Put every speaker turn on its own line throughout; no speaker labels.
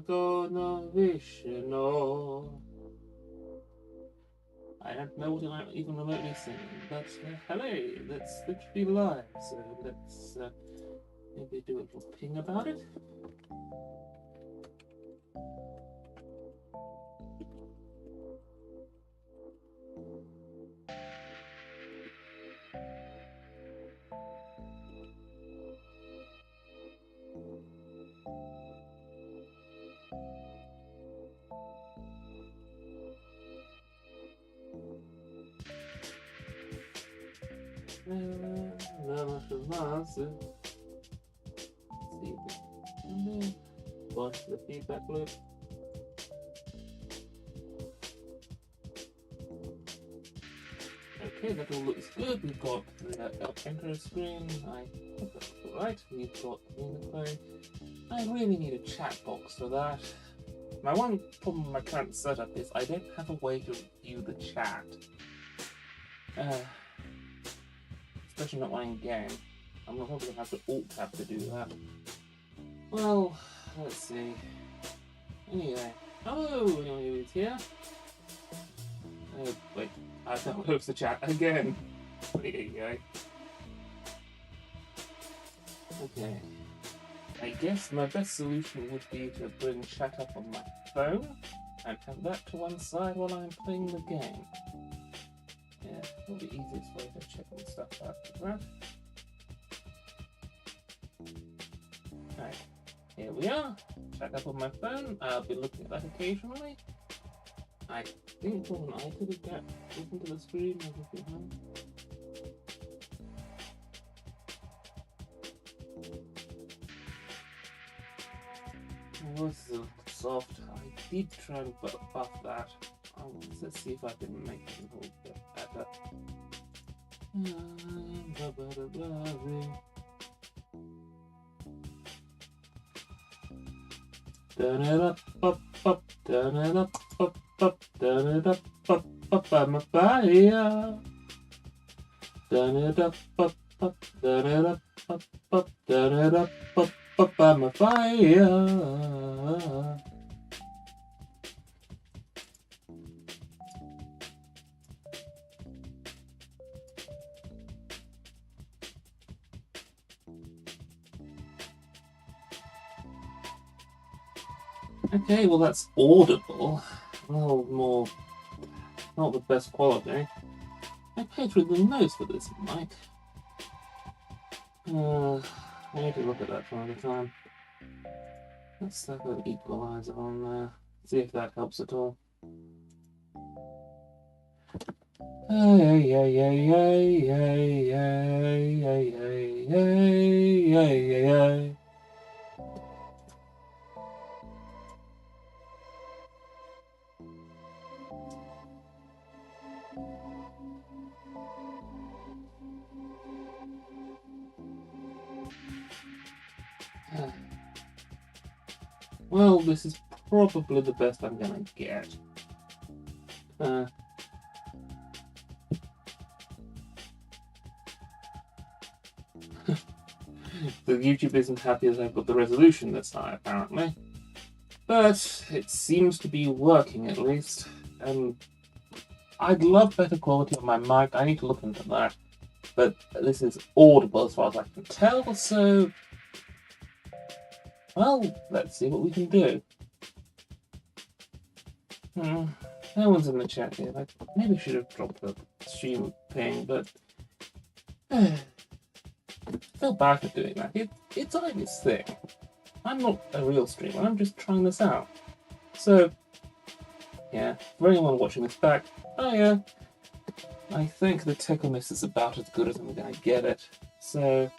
gonna wish you know. I don't know what I'm even remotely singing, but hello, that's literally live, so let's maybe do a little ping about it. Watch the feedback loop. Okay, that all looks good. We've got the enter screen. I think that's alright. We've got the phone. I really need a chat box for that. My one problem with my current setup is I don't have a way to view the chat. Especially not when I'm in game. I'm not probably going to have to alt tab to do that. Well, let's see. Anyway, hello, anyone who is here? Oh, wait, I have to close the chat again. There you go. Okay. I guess my best solution would be to bring chat up on my phone and have that to one side while I'm playing the game. Yeah, probably the easiest way to check my stuff out for that. Right, here we are. Chat up on my phone. I'll be looking at that occasionally. I think when I could have got listen to the screen, I was behind. My voice is a little soft. I did try and buff that. Let's see if I can make it a little bit better. Turn it up, up, turn it up, turn it up, I'm a fire. Turn it up, turn it up, turn it up, I'm a fire. Okay, well that's audible. Well, more not the best quality. I paid really nice for this mic. I need to look at that from another time. Let's slap an equalizer on there. See if that helps at all. Well, this is probably the best I'm gonna get. The YouTube isn't happy as I've got the resolution this high, apparently. But it seems to be working at least. And I'd love better quality on my mic. I need to look into that. But this is audible as far as I can tell, so well, let's see what we can do. No one's in the chat here. I maybe should have dropped the stream ping, but I feel bad for doing that. It's Ivy's thing. I'm not a real streamer, I'm just trying this out. So, yeah, for anyone watching this back, oh yeah, I think the Techomis is about as good as I'm gonna get it. So,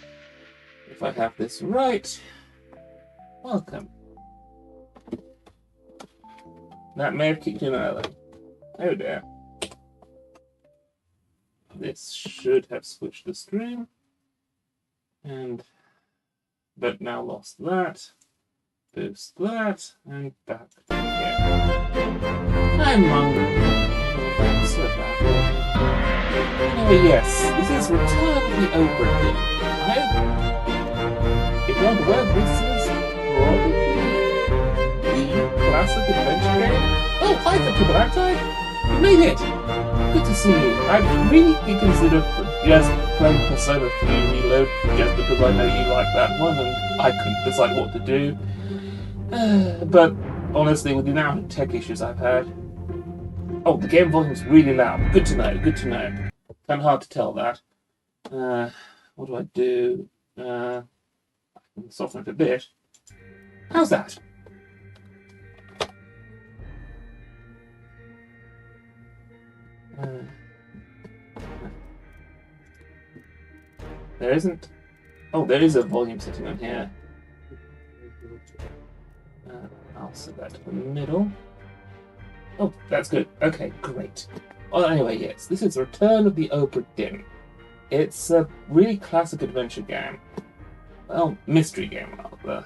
if I have this right, welcome. That may have kicked in early. Oh dear. This should have switched the stream. But now lost that. Boost that. And back again. I'm hungry. So bad. Anyway, yes, this is Return of the Obra Dinn. If you're not aware, this is probably the Hi, Triple Outside. You made it. Good to see you. I really did consider just playing Persona 3 Reload just because I know you like that one and I couldn't decide what to do. But honestly, with the amount of tech issues I've had. Oh, the game volume's really loud. Good to know, good to know. Kind of hard to tell that. What do I do? I can soften it a bit. How's that? There isn't. Oh, there is a volume setting on here. I'll set that to the middle. Oh, that's good. Okay, great. Well, anyway, yes, this is Return of the Obra Dinn. It's a really classic adventure game. Well, mystery game, rather.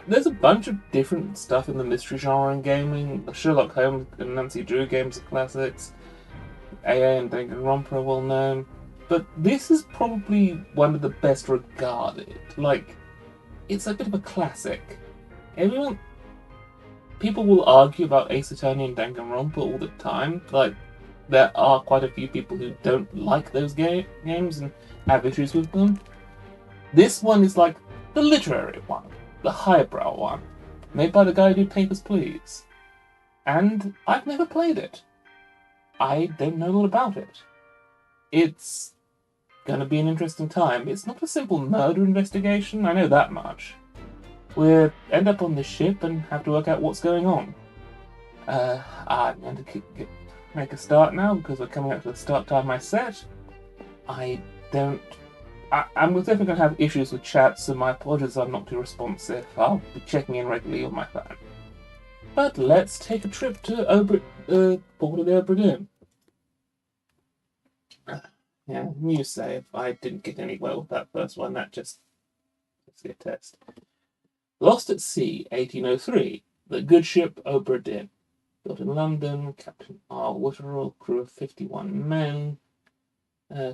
There's a bunch of different stuff in the mystery genre in gaming. The Sherlock Holmes and Nancy Drew games are classics. AA and Danganronpa are well known. But this is probably one of the best regarded. Like, it's a bit of a classic. People will argue about Ace Attorney and Danganronpa all the time. Like, there are quite a few people who don't like those games and have issues with them. This one is like the literary one, the highbrow one, made by the guy who did Papers, Please. And I've never played it. I don't know a lot about it. It's gonna be an interesting time. It's not a simple murder investigation, I know that much. We end up on this ship and have to work out what's going on. I'm going to make a start now because we're coming up to the start time I set. I'm definitely going to have issues with chat, so my apologies I'm not too responsive. I'll be checking in regularly on my phone. But let's take a trip to Port of the Obra Dinn. Yeah, new save. I didn't get anywhere with that first one. Let's see a test. Lost at Sea, 1803. The good ship Obra Dinn. Built in London. Captain R. Witterell. Crew of 51 men.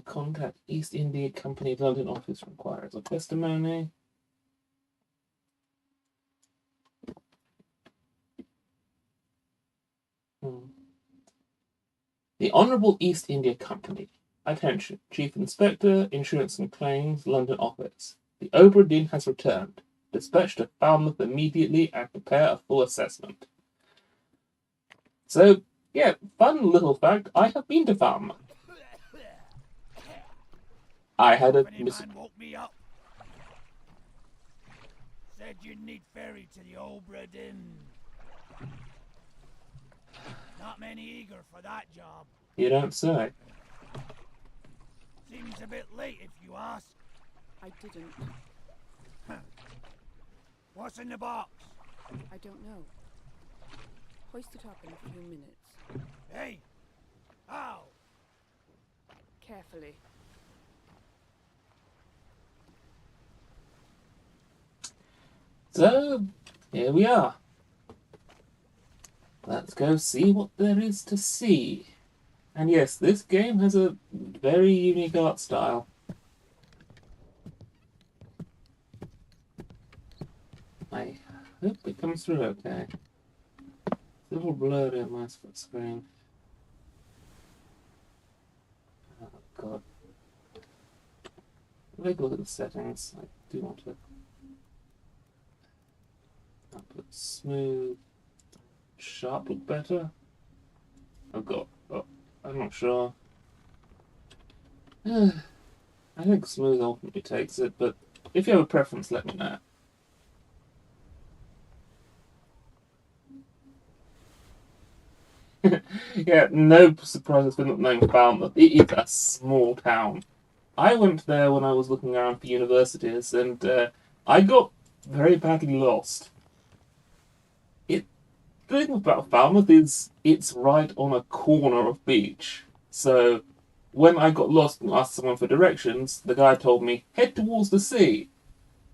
Contact East India Company London office requires a testimony. The Honourable East India Company. Attention. Chief Inspector, Insurance and Claims, London office. The Obra Dinn has returned. Dispatch to Falmouth immediately and prepare a full assessment. So, yeah, fun little fact, I have been to Falmouth. I had a
man woke me up. Said you'd need ferry to the Obra Dinn. Not many eager for that job.
You don't say.
Seems a bit late if you ask.
I didn't.
What's in the box?
I don't know. Hoist it up in a few minutes.
Hey! How?
Carefully.
So, here we are. Let's go see what there is to see. And yes, this game has a very unique art style. I hope it comes through okay. It's a little blurry on my screen. Oh god. Take a look at the settings. I do want to put smooth, sharp look better. Oh god. Oh, I'm not sure. I think smooth ultimately takes it, but if you have a preference, let me know. Yeah, no surprises for not knowing Falmouth. It is a small town. I went there when I was looking around for universities, and I got very badly lost. The thing about Falmouth is it's right on a corner of beach. So when I got lost and asked someone for directions, the guy told me, head towards the sea.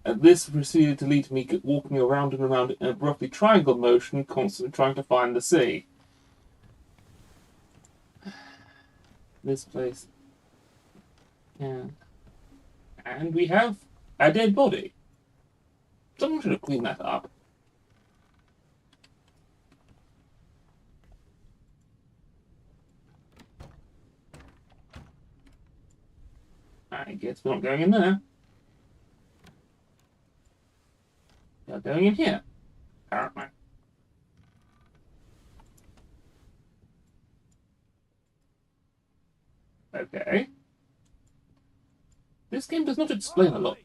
And this proceeded to lead to me walking around and around in a roughly triangle motion, constantly trying to find the sea. This place. Yeah. And we have a dead body. Someone should have cleaned that up. guess we're not going in there. We are going in here, apparently. Okay. This game does not explain a lot.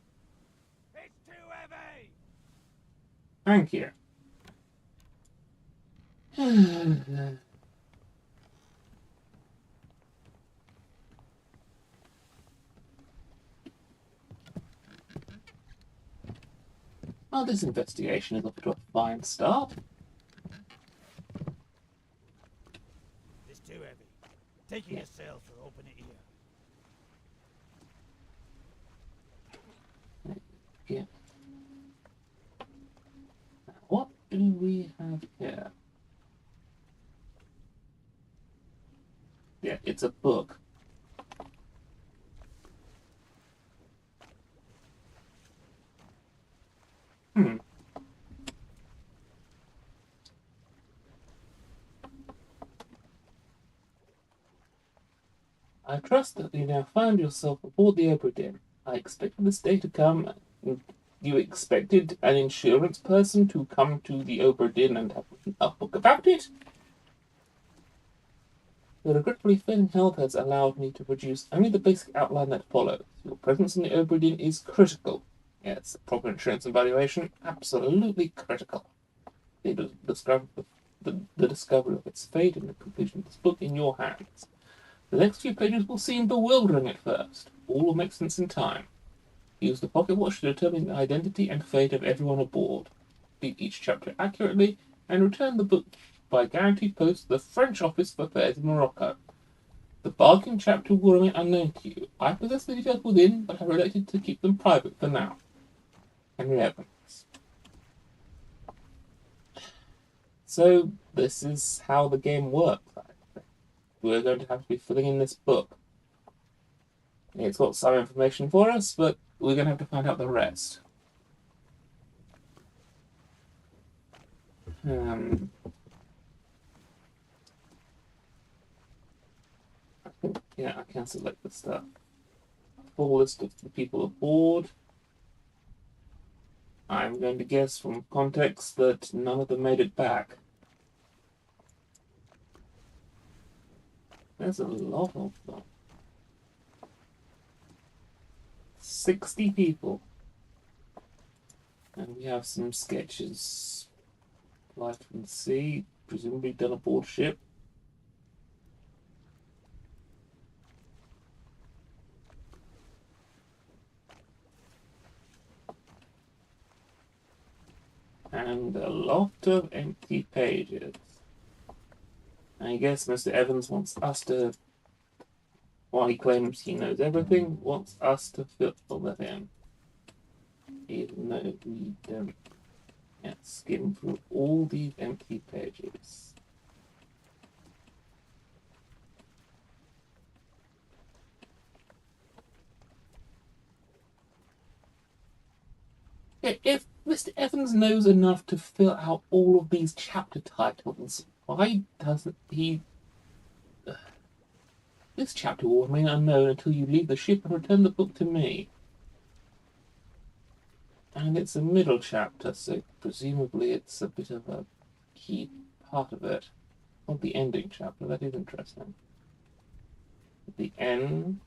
It's too heavy!
Thank you. Well, this investigation is off to a fine start.
It's too heavy. Take it yourself or open it here.
Yeah. Now, what do we have here? Yeah, it's a book. I trust that you now find yourself aboard the Obra Dinn. I expected this day to come. You expected an insurance person to come to the Obra Dinn and have a book about it? The regretfully failing health has allowed me to produce only the basic outline that follows. Your presence in the Obra Dinn is critical. Yes, proper insurance evaluation, absolutely critical. The discovery of its fate and the completion of this book in your hands. The next few pages will seem bewildering at first. All will make sense in time. Use the pocket watch to determine the identity and fate of everyone aboard. Read each chapter accurately and return the book by guaranteed post to the French Office for Affairs in Morocco. The bargain chapter will remain unknown to you. I possess the details within, but have elected to keep them private for now. Henry Evans. So, this is how the game works. We're going to have to be filling in this book. It's got some information for us, but we're going to have to find out the rest. I can select the stuff. Full list of the people aboard. I'm going to guess from context that none of them made it back. There's a lot of them. 60 people. And we have some sketches. Life from the sea, presumably done aboard ship. And a lot of empty pages. I guess Mr. Evans wants us to, while he claims he knows everything, wants us to fill that in. Even though we don't. Yeah, skim through all these empty pages. If Mr. Evans knows enough to fill out all of these chapter titles, why doesn't he... This chapter will remain unknown until you leave the ship and return the book to me. And it's a middle chapter, so presumably it's a bit of a key part of it. Not the ending chapter, that is interesting. The end.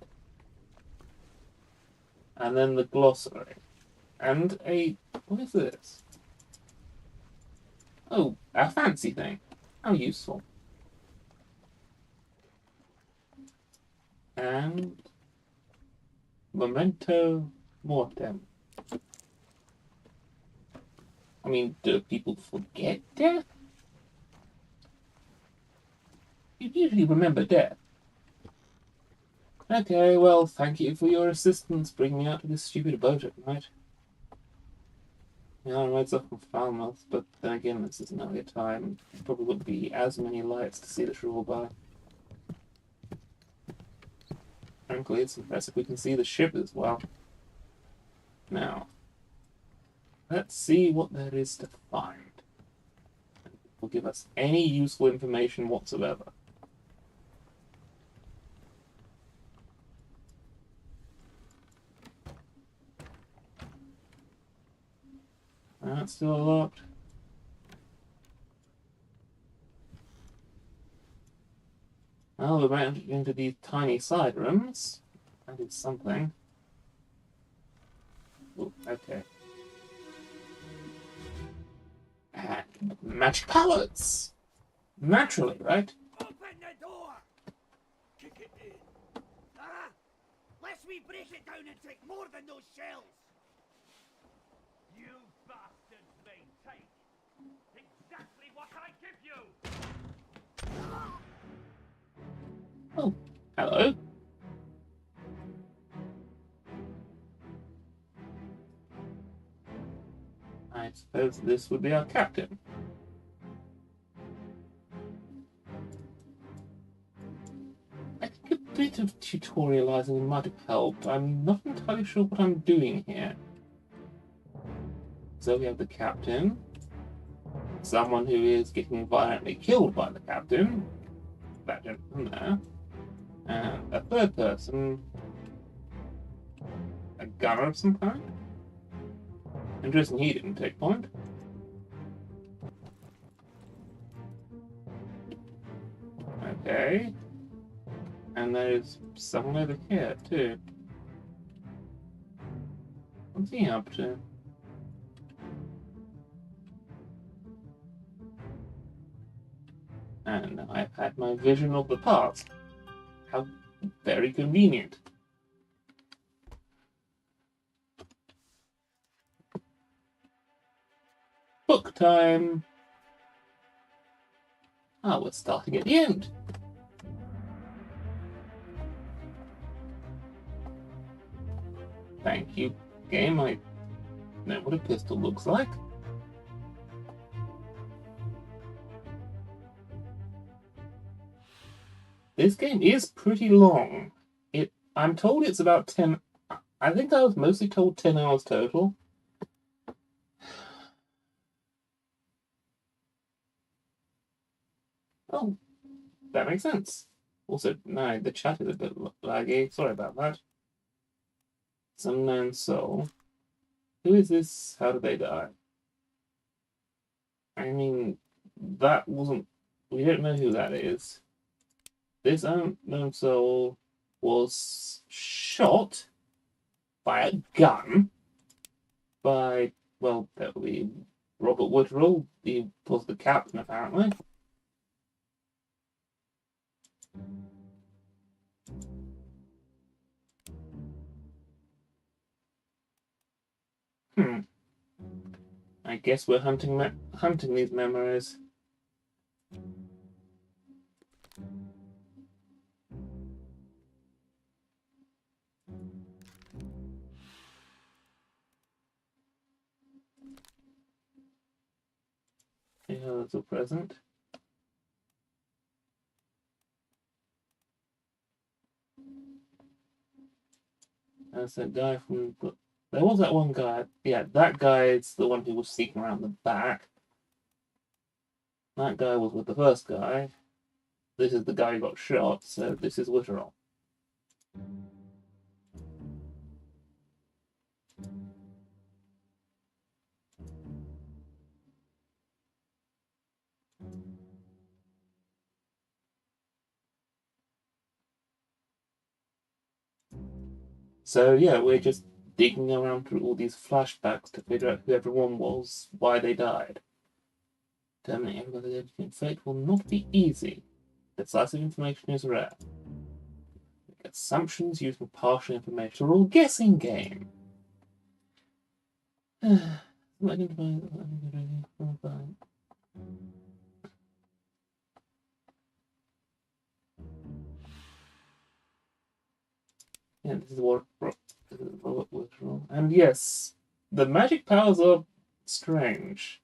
And then the glossary. And a... what is this? Oh, a fancy thing. How useful. And... Memento Mortem. I mean, do people forget death? You usually remember death. Okay, well, thank you for your assistance bringing me out to this stupid boat at night. Yeah, I know it's up from Falmouth, but then again, this is an earlier time. There probably wouldn't be as many lights to see the shore by. Frankly, it's impressive we can see the ship as well. Now, let's see what there is to find. It will give us any useful information whatsoever. That's still locked. Oh, we went into these tiny side rooms. That is something. Ooh, okay. And magic powers! Naturally, right?
Open the door! Kick it in. Ah! Lest we break it down and take more than those shells! You bastards may take exactly what I give you!
Oh, hello. I suppose this would be our captain. I think a bit of tutorializing might have helped. I'm not entirely sure what I'm doing here. So we have the captain, someone who is getting violently killed by the captain, that gentleman there, and a third person, a gunner of some kind. Interesting he didn't take point. Okay. And there's someone over here too. What's he up to? And I've had my vision of the past. How very convenient. Book time! Ah, we're starting at the end. Thank you, game. I know what a pistol looks like. This game is pretty long. I'm told it's about 10. I think I was mostly told 10 hours total. Oh, that makes sense. Also, no, the chat is a bit laggy. Sorry about that. Some known soul. Who is this? How did they die? I mean, that wasn't. We don't know who that is. This unknown soul was shot by a gun by, well, that would be Robert Woodrow. He was the captain, apparently. I guess we're hunting these memories. Yeah, that's a present. That's that guy from. There was that one guy. Yeah, that guy is the one who was sneaking around the back. That guy was with the first guy. This is the guy who got shot, so this is Witterall. So yeah, we're just digging around through all these flashbacks to figure out who everyone was, why they died. Determining everybody's fate will not be easy. Decisive information is rare. Assumptions using partial information are all guessing game. Yeah, this is what was wrong. And yes, the magic powers are strange.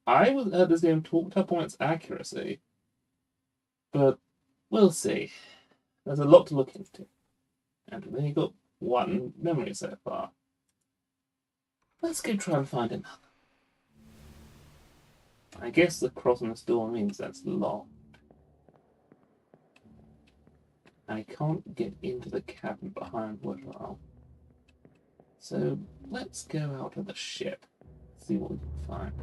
I heard this game talked up on its accuracy, but we'll see. There's a lot to look into, and we've only got one memory so far. Let's go try and find another. I guess the cross on this door means that's locked. I can't get into the cabin behind Woodrow. So let's go out of the ship. see what we can find.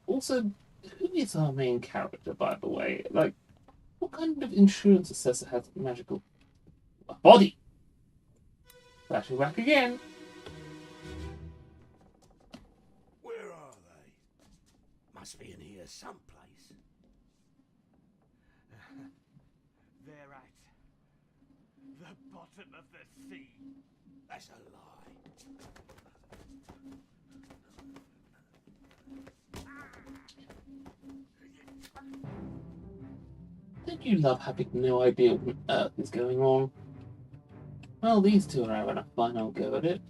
Also, who is our main character, by the way? Like, what kind of insurance assessor has magical a body? Flashing back again.
Where are they? Must be in here someplace. They're at the bottom of the sea. That's a lie.
Don't you love having no idea what on earth is going on? Well, these two are having a final go at it.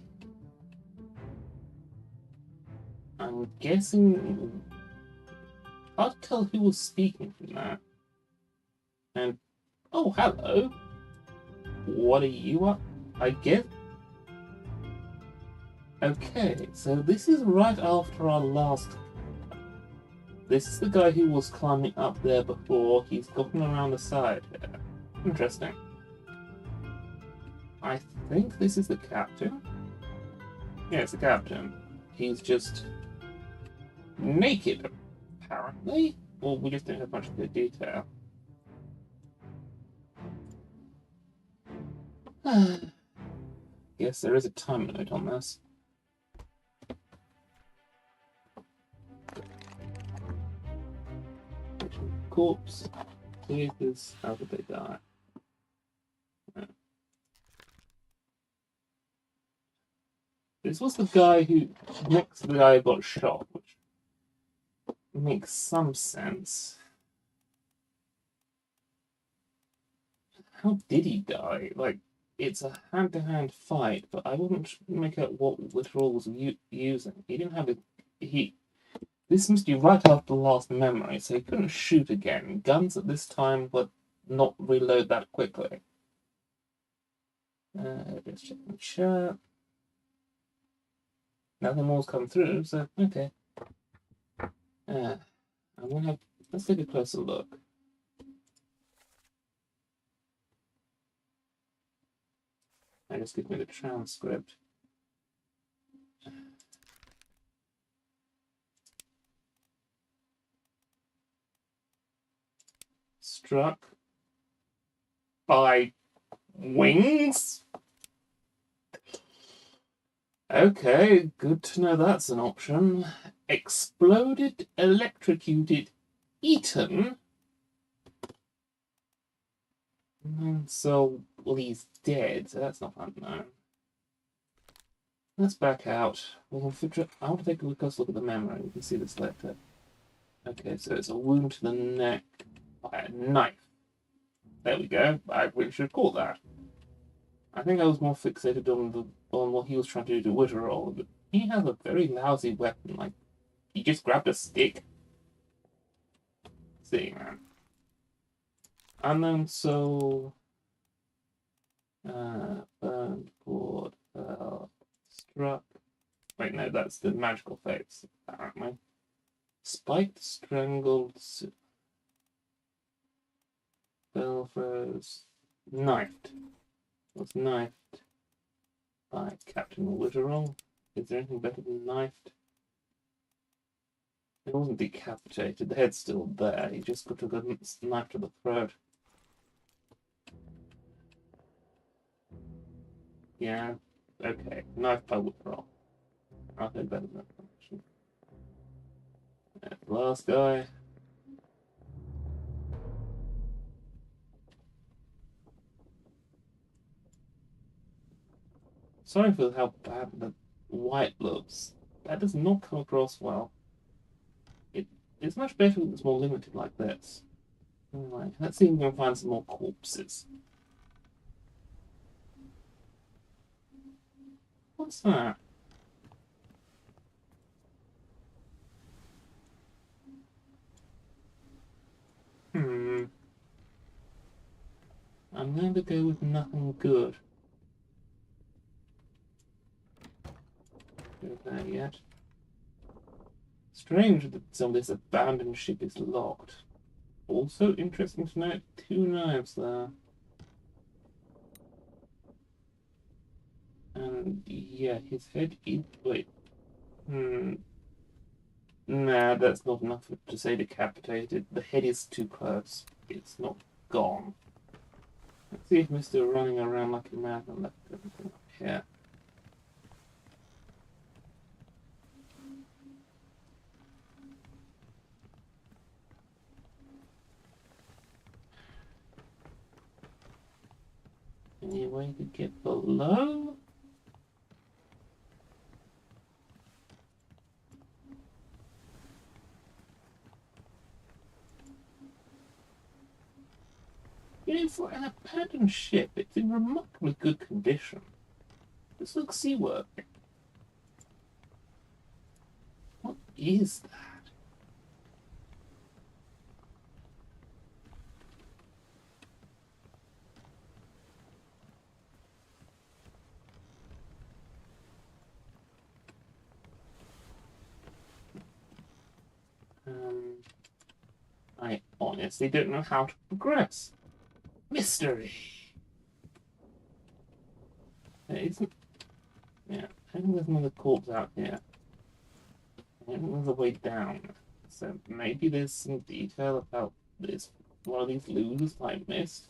I'm guessing... Hard to tell who was speaking from that. And... Oh, hello! What are you up? I guess... Okay, so this is right after our last... This is the guy who was climbing up there before. He's gotten around the side here. Interesting. I think this is the captain. Yeah, it's the captain. He's just naked, apparently. Well, we just don't have much good detail. Guess there is a time limit on this. Corpse. Please, how did they die? This was the guy who, next to the guy who got shot, which makes some sense. How did he die? Like, it's a hand-to-hand fight, but I wouldn't make out what literal was using. He didn't have a... This must be right after the last memory, so he couldn't shoot again. Guns at this time would not reload that quickly. Let's check the chat. Nothing more's come through, so okay. I'm gonna have... Let's take a closer look. Just give me the transcript. Struck by wings? Okay, good to know that's an option. Exploded, electrocuted, eaten. So, well, he's dead, so that's not unknown. Let's back out. I want to take a close look at the memory. We can see this later. Okay, so it's a wound to the neck by a knife. There we go. I really should have caught that. I think I was more fixated on what he was trying to do to Witterall, but he has a very lousy weapon. Like, he just grabbed a stick. See, man. Unknown soul. Burned, bored, fell, struck. Wait, no, that's the magical face, apparently. Spiked, strangled, fell, froze, knifed. Was knifed by Captain Witterall. Is there anything better than knifed? He wasn't decapitated, the head's still there. He just got a knife to the throat. Yeah, okay. Knife by Witterall. I'll take that as an explanation. Last guy. Sorry for how bad the white looks. That does not come across well. It's much better when it's more limited like this. Anyway, let's see if we can find some more corpses. What's that? I'm going to go with nothing good. Don't go there yet. Strange that some of this abandoned ship is locked. Also interesting to note, 2 knives there. And And yeah, his head is. Wait. Nah, that's not enough to say decapitated. The head is too close. It's not gone. Let's see if Mr. running around like a madman left everything up here. Any way to get below? You know, for an abandoned ship, it's in remarkably good condition. This looks seaworthy. What is that? I honestly don't know how to progress. Mystery. There isn't. Yeah, I think there's another corpse out here. I think there's a way down. So maybe there's some detail about this. One of these losers I missed.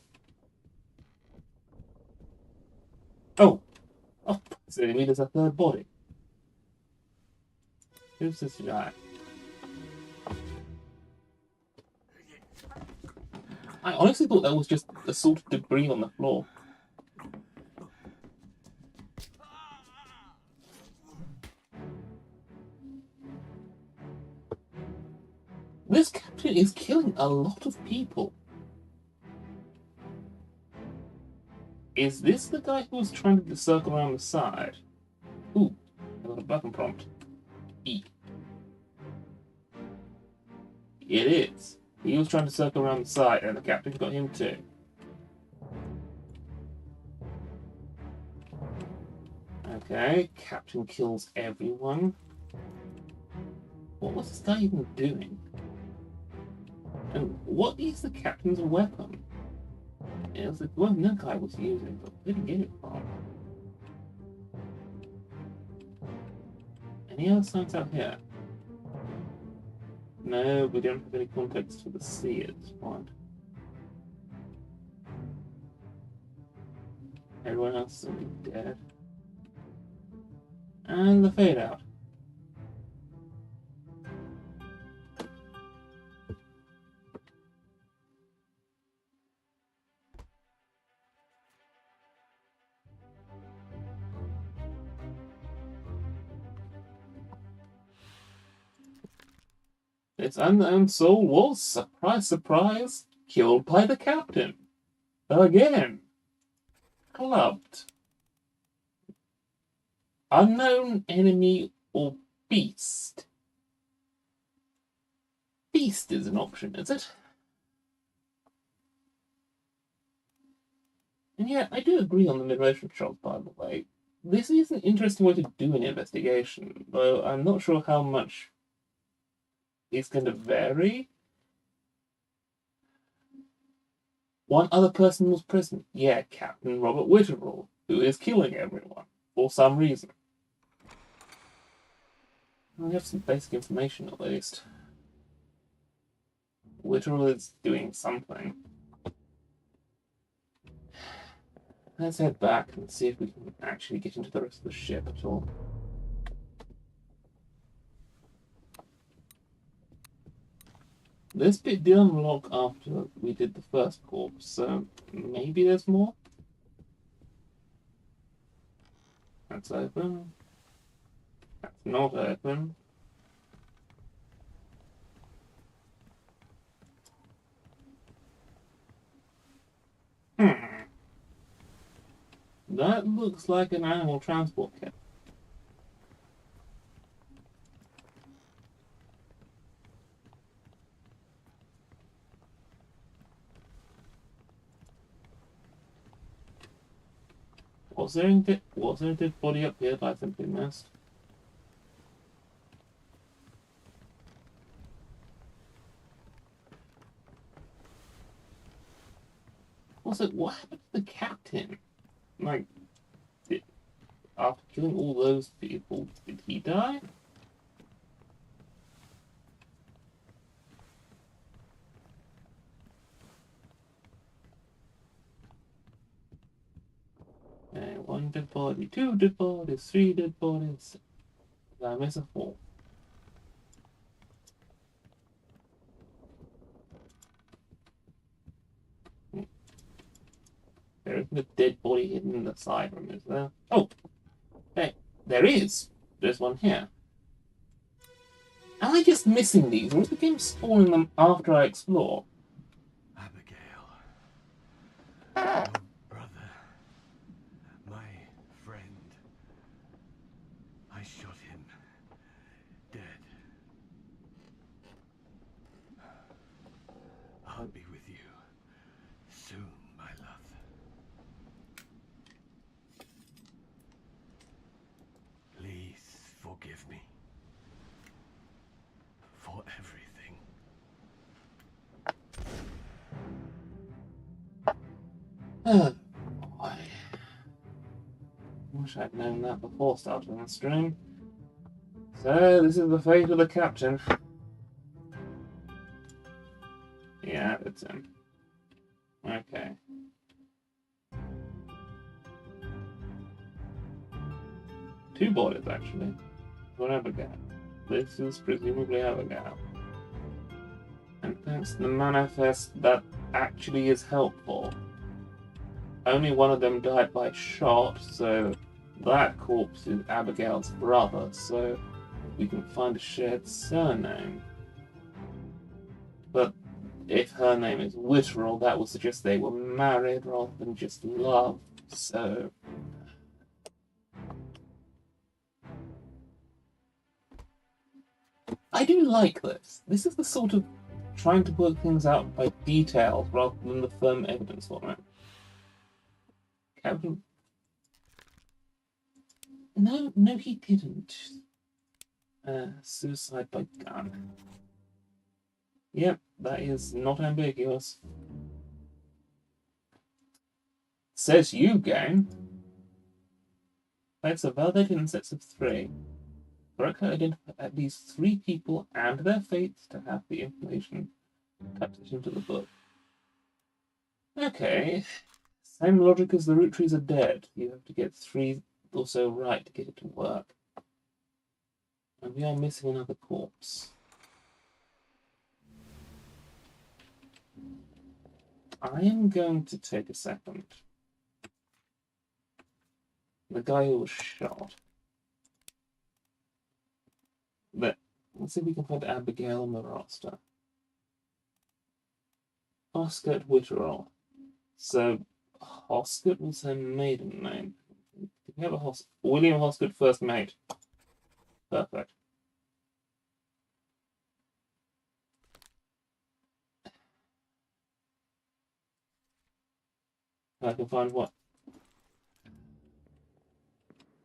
Oh! Oh, so maybe there's a third body. Who's this guy? I honestly thought that was just assorted debris on the floor. This captain is killing a lot of people. Is this the guy who was trying to circle around the side? Ooh, I got a button prompt. E. It is. He was trying to circle around the side and the captain got him too. Okay, captain kills everyone. What was this guy even doing? And what is the captain's weapon? It was the one that guy was using, but where did he get it from? Any other signs out here? No, we don't have any context for the sea at this point. Everyone else is already dead. And the fade out. This unknown soul was, surprise, surprise, killed by the captain. Again. Clubbed. Unknown enemy or beast? Beast is an option, is it? And yet, I do agree on the mid-motion shot, by the way. This is an interesting way to do an investigation, though I'm not sure how much is going to vary. One other person was present. Yeah, Captain Robert Witterall, who is killing everyone, for some reason. We have some basic information, at least. Witterall is doing something. Let's head back and see if we can actually get into the rest of the ship at all. This bit did unlock after we did the first corpse, so maybe there's more? That's open. That's not open. That looks like an animal transport kit. Was there a dead body up here that I simply missed? Also, what happened to the captain? Like, after killing all those people, did he die? And 1 dead body, 2 dead bodies, 3 dead bodies. Did I miss a 4? There isn't a dead body hidden in the side room, is there? Oh! Hey, there is! There's one here. Am I just missing these, or is the game spawning them after I explore?
Abigail. Your brother. My friend. I shot him. Dead. I'll be with you soon, my love. Please forgive me for everything.
Oh boy. Wish I'd known that before starting the stream. So, this is the fate of the captain. Yeah, it's him. Okay. Two bodies, actually. For Abigail. This is presumably Abigail. And thanks to the manifest, that actually is helpful. Only one of them died by shot, so that corpse is Abigail's brother, so we can find a shared surname. But if her name is literal, that would suggest they were married rather than just loved, so... I do like this. This is the sort of trying to work things out by details rather than the firm evidence for it. Captain... No, he didn't. Suicide by gun. Yep, that is not ambiguous. Says you, game. Facts are validated in sets of 3. Correctly identify at least 3 people and their fates to have the information typed into the book. Okay. Same logic as the root trees are dead. You have to get 3 or so right to get it to work. And we are missing another corpse. I am going to take a second. The guy who was shot. Let's see if we can find Abigail on the roster. Oscar Witterall. So, Hoskett was her maiden name. Did we have a William Hoskett first mate? Perfect. I can find what?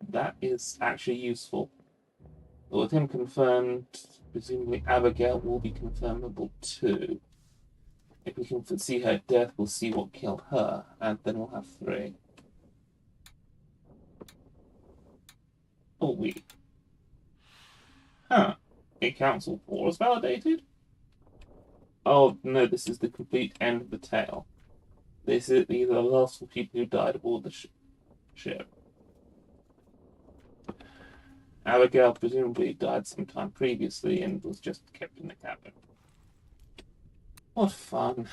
That is actually useful. With him confirmed, presumably Abigail will be confirmable too. If we can see her death, we'll see what killed her, and then we'll have 3. Oh, wait. Huh. A council 4 is validated? Oh, no, this is the complete end of the tale. These are the last 4 people who died aboard the ship. Abigail presumably died sometime previously and was just kept in the cabin. What fun.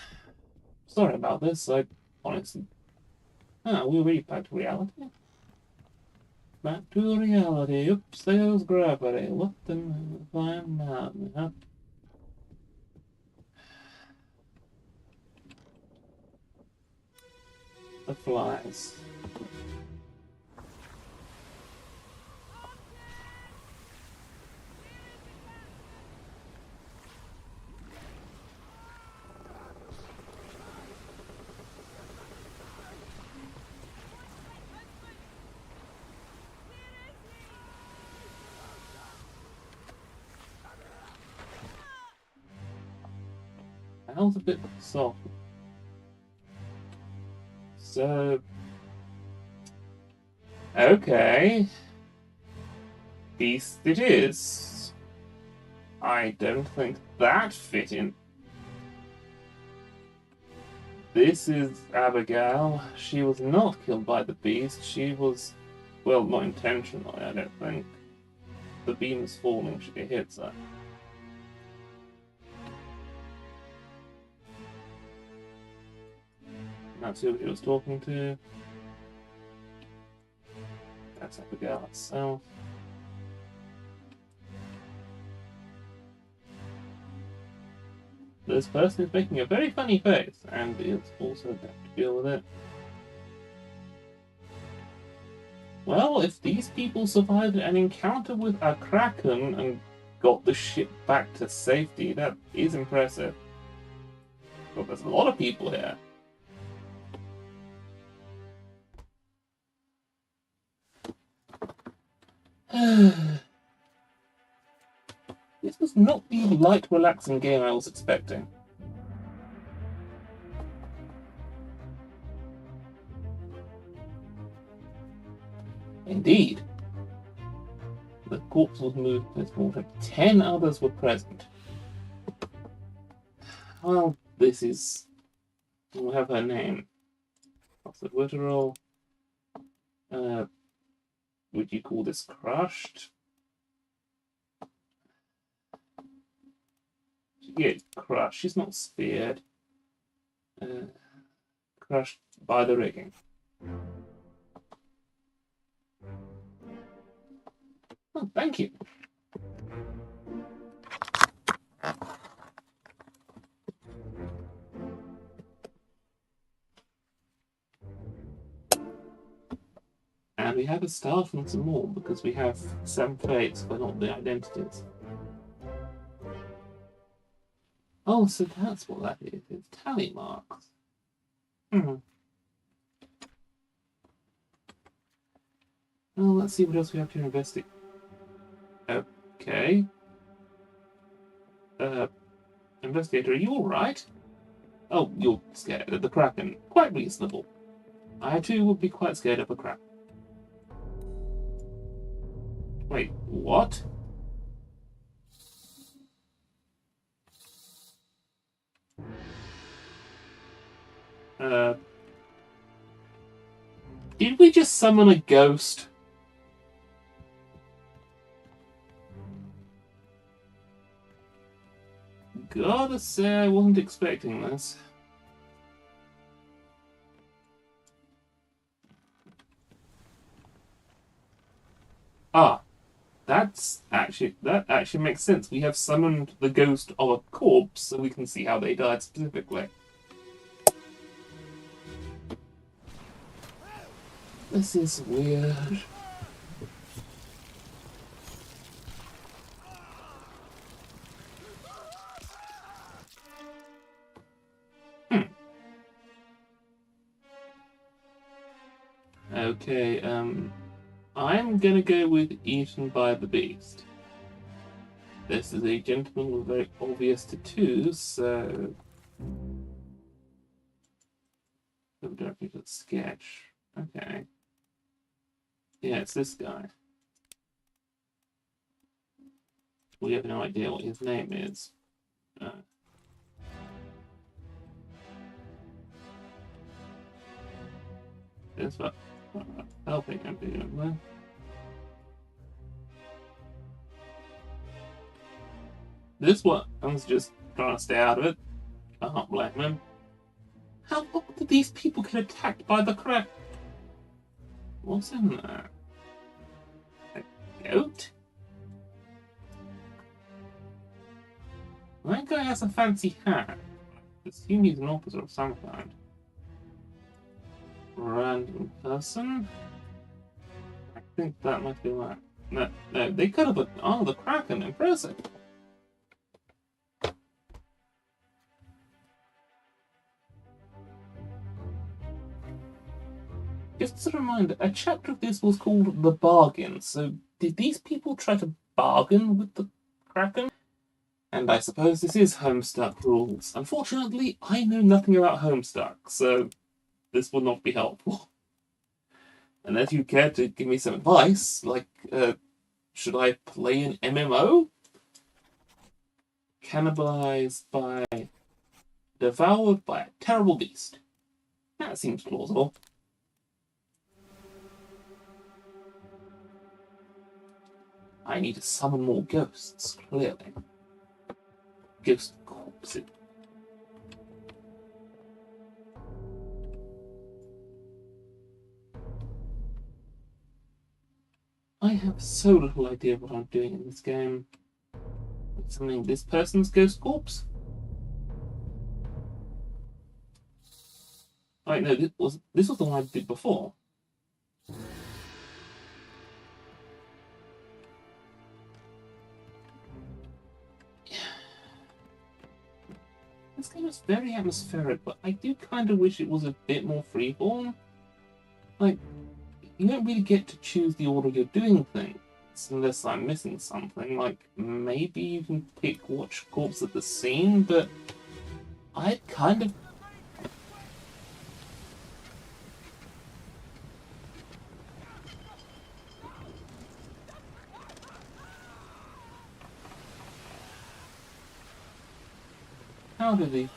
Sorry about this, I honestly... we're really back to reality? Back to reality. Oops, there's gravity. What the fine mountain, huh? The flies. That was a bit soft. So... Okay. beast it is. I don't think that fit in. This is Abigail. She was not killed by the beast. She was, well, not intentionally, I don't think. The beam is falling, she hits her. That's who he was talking to. That's Abigail itself. This person is making a very funny face, and it's also got to deal with it. Well, if these people survived an encounter with a Kraken and got the ship back to safety, that is impressive. But there's a lot of people here. This was not the light, relaxing game I was expecting. Indeed. The corpse was moved post-mortem. 10 others were present. Well, this is... We'll have her name. What's the literal? Would you call this crushed? Yeah, crushed. She's not speared. Crushed by the rigging. Oh, thank you. And we have a staff and some more because we have 7 fates but not the identities. Oh, so that's what that is. It's tally marks. Well, let's see what else we have to investigate. Okay. Investigator, are you alright? Oh, you're scared of the Kraken. Quite reasonable. I too would be quite scared of a Kraken. Wait, what? Did we just summon a ghost? Gotta say, I wasn't expecting this. Ah, that actually makes sense. We have summoned the ghost of a corpse, so we can see how they died specifically. This is weird. Okay, I'm gonna go with eaten by the beast. This is a gentleman with very obvious tattoos, so... Directly to the sketch. Okay. Yeah, it's this guy. We have no idea what his name is. It's what helping him, presumably. This one's just trying to stay out of it. I can't blame him. How did these people get attacked by the crab? What's in there? A goat? That guy has a fancy hat. I assume he's an officer of some kind. Random person? I think that might be right. No, they could have... Oh, the Kraken, impressive. Just a reminder, a chapter of this was called The Bargain, so did these people try to bargain with the Kraken? And I suppose this is Homestuck rules. Unfortunately, I know nothing about Homestuck, so this will not be helpful. Unless you care to give me some advice, like, Should I play an MMO? Cannibalized by... devoured by a terrible beast. That seems plausible. I need to summon more ghosts, clearly. Ghost corpses. I have so little idea what I'm doing in this game. Something this person's ghost corpse? Right, no, this was the one I did before. This game is very atmospheric, but I do kind of wish it was a bit more freeform. Like, you don't really get to choose the order you're doing things, unless I'm missing something. Like, maybe you can pick which corpse at the scene, but I kind of... How did he...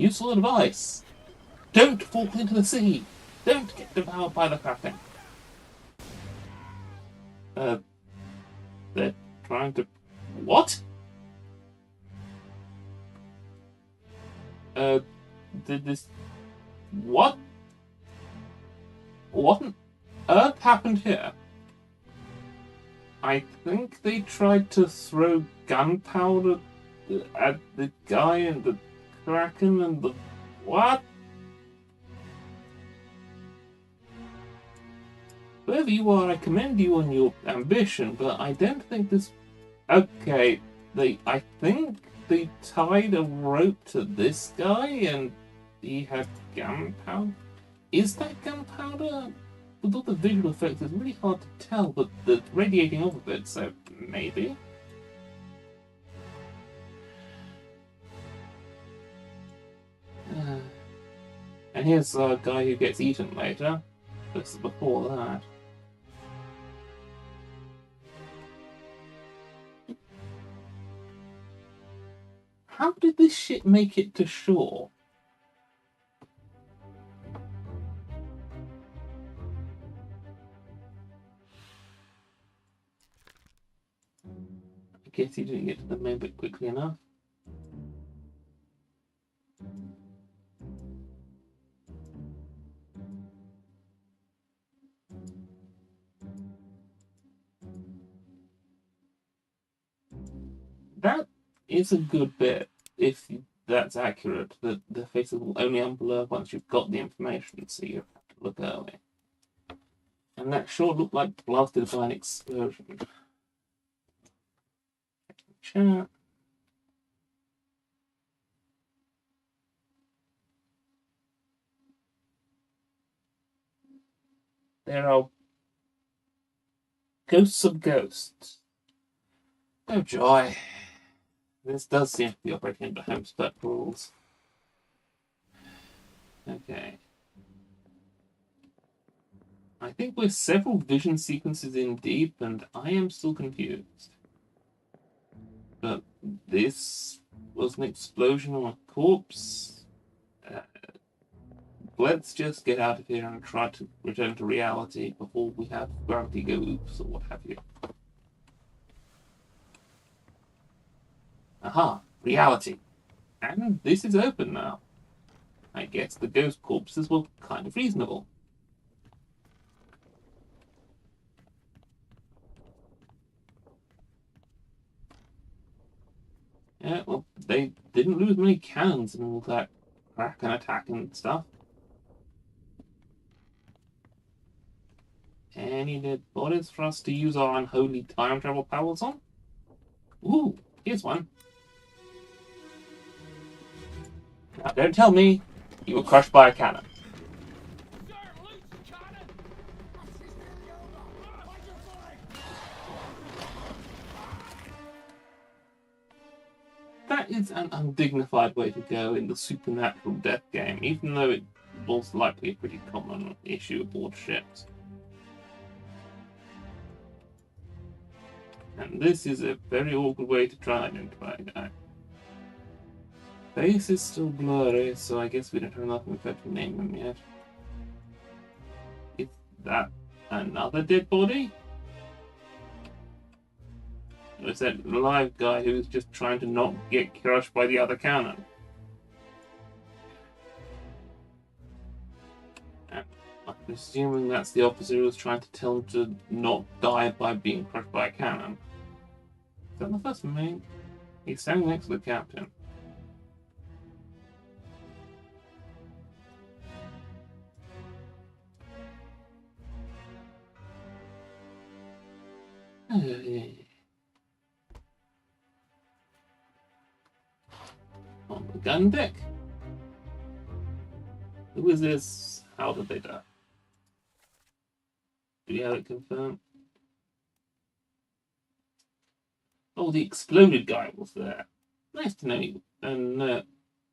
Useful advice! Don't fall into the sea! Don't get devoured by the Kraken! They're trying to... What? Did this... What? What on earth happened here? I think they tried to throw gunpowder at the guy and the Kraken and the... What? Whoever you are, I commend you on your ambition, but I don't think this... Okay, I think they tied a rope to this guy and he had gunpowder? Is that gunpowder? With all the visual effects, it's really hard to tell, but the radiating off of it, so maybe? And here's a guy who gets eaten later. This is before that. How did this shit make it to shore? I guess he didn't get to the main bit quickly enough. That is a good bit, if that's accurate, that the faces will only unblur once you've got the information, so you have to look early. And that sure looked like blasted by an explosion. Chat. There are ghosts of ghosts. Oh joy. This does seem to be operating under home spec rules. Okay. I think we're several vision sequences in deep, and I am still confused. But this was an explosion on a corpse. Let's just get out of here and try to return to reality before we have gravity go oops or what have you. Aha, reality. And this is open now. I guess the ghost corpses were kind of reasonable. Yeah, well, they didn't lose many cannons and all that Kraken attack and stuff. Any dead bodies for us to use our unholy time travel powers on? Ooh, here's one. Now, don't tell me you were crushed by a cannon. That is an undignified way to go in the supernatural death game, even though it most likely a pretty common issue aboard ships. And this is a very awkward way to try and identify a guy. Face is still blurry, so I guess we don't have enough info to name him yet. Is that another dead body? Or is that live guy who's just trying to not get crushed by the other cannon? I'm assuming that's the officer who was trying to tell him to not die by being crushed by a cannon. Is that the first mate? He's standing next to the captain. On the gun deck. Who is this? How did they die? Do we have it confirmed? Oh, the exploded guy was there. Nice to know you. And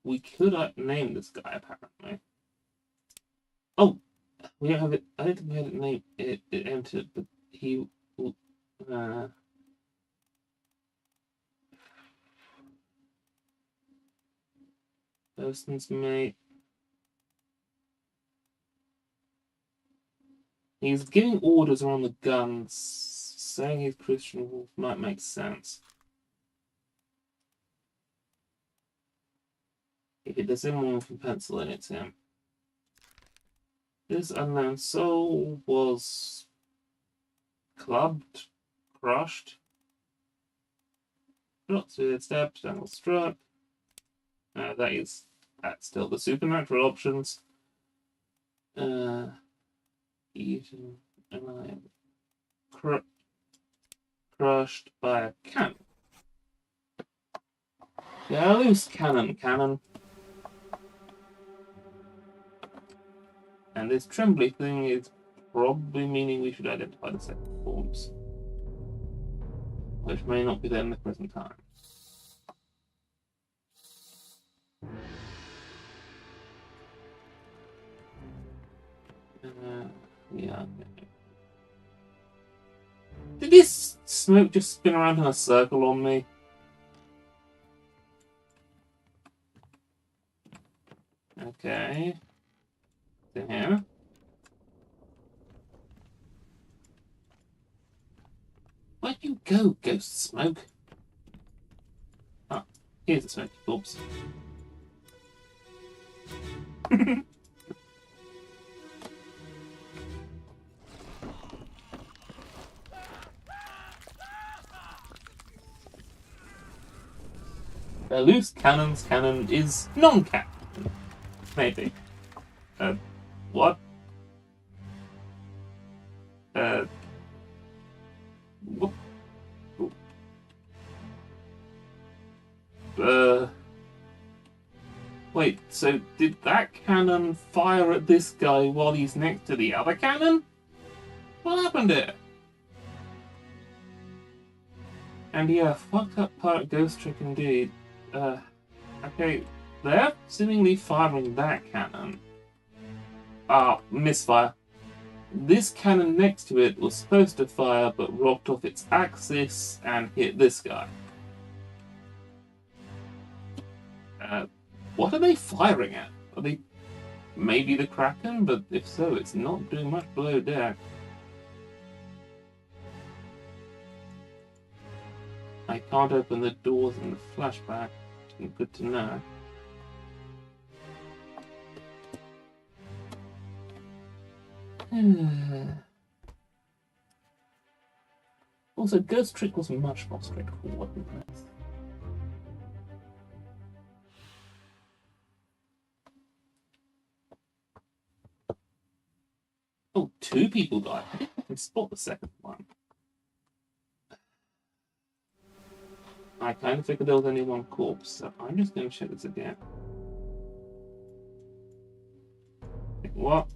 we could name this guy, apparently. Oh, we don't have it. I don't think we had it named. It entered, but he. Person's mate. He's giving orders around the guns, saying he's Christian Wolf might make sense. If there's anyone with a pencil in, it's him. This unknown soul was clubbed, crushed, shot, speared, stabbed, strangled, struck. That's still the supernatural options. Eaten alive, crushed by a cannon. Yeah, loose cannon. And this trembly thing is probably meaning we should identify the second forms, which may not be there in the present time. Yeah. Did this smoke just spin around in a circle on me? Okay. In here. Where'd you go, ghost smoke? Ah, here's the smoky corpse. A loose cannon's cannon is non-cannon. Maybe. What? What? Wait, so did that cannon fire at this guy while he's next to the other cannon? What happened here? And yeah, fucked up pirate ghost trick indeed. Okay, they're seemingly firing that cannon. Misfire. This cannon next to it was supposed to fire, but rocked off its axis and hit this guy. What are they firing at? Are they maybe the Kraken? But if so, it's not doing much below deck. I can't open the doors in the flashback. Good to know. Also, Ghost Trick was much more straightforward than this. Oh, 2 people died. I didn't even spot the second one. I kind of figured there was only one corpse, so I'm just going to check this again. What?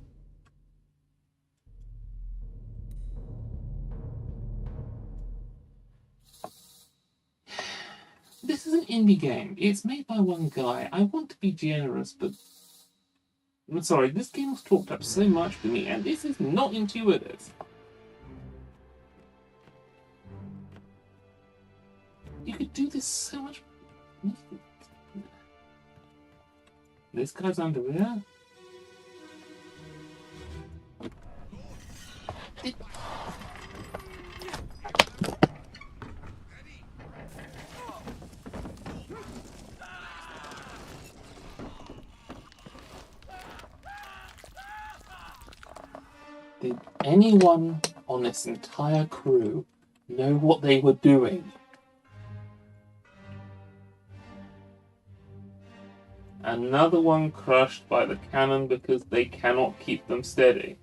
This is an indie game. It's made by one guy. I want to be generous, but I'm sorry, this game was talked up so much to me, and this is not intuitive. You could do this so much. This guy's under here. Did anyone on this entire crew know what they were doing? Another one crushed by the cannon because they cannot keep them steady.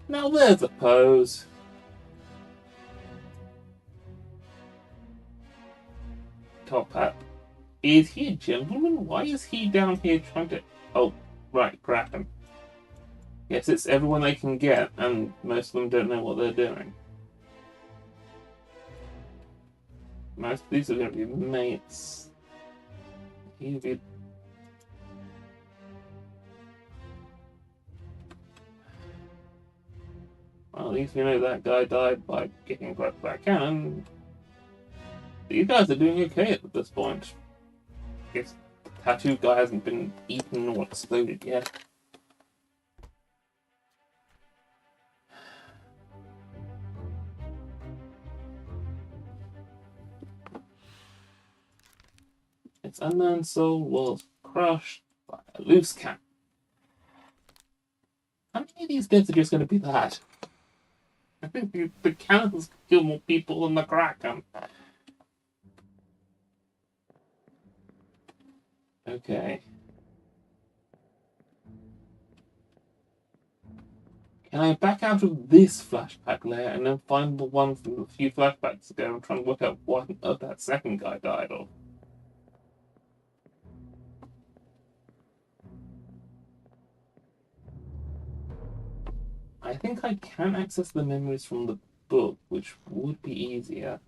Now there's a pose. Top Hat. Is he a gentleman? Why is he down here trying to... Oh, right, grab him. Yes, it's everyone they can get, and most of them don't know what they're doing. Most of these are going to be mates. He'll be... Well, at least we know that guy died by getting grabbed by a cannon. These guys are doing okay at this point. I guess the tattoo guy hasn't been eaten or exploded yet. Its unknown soul was crushed by a loose cannon. How many of these deaths are just going to be that? I think the cannons kill more people than the Kraken. Okay. Can I back out of this flashback layer and then find the one from a few flashbacks ago and try and work out what that second guy died of? I think I can access the memories from the book, which would be easier.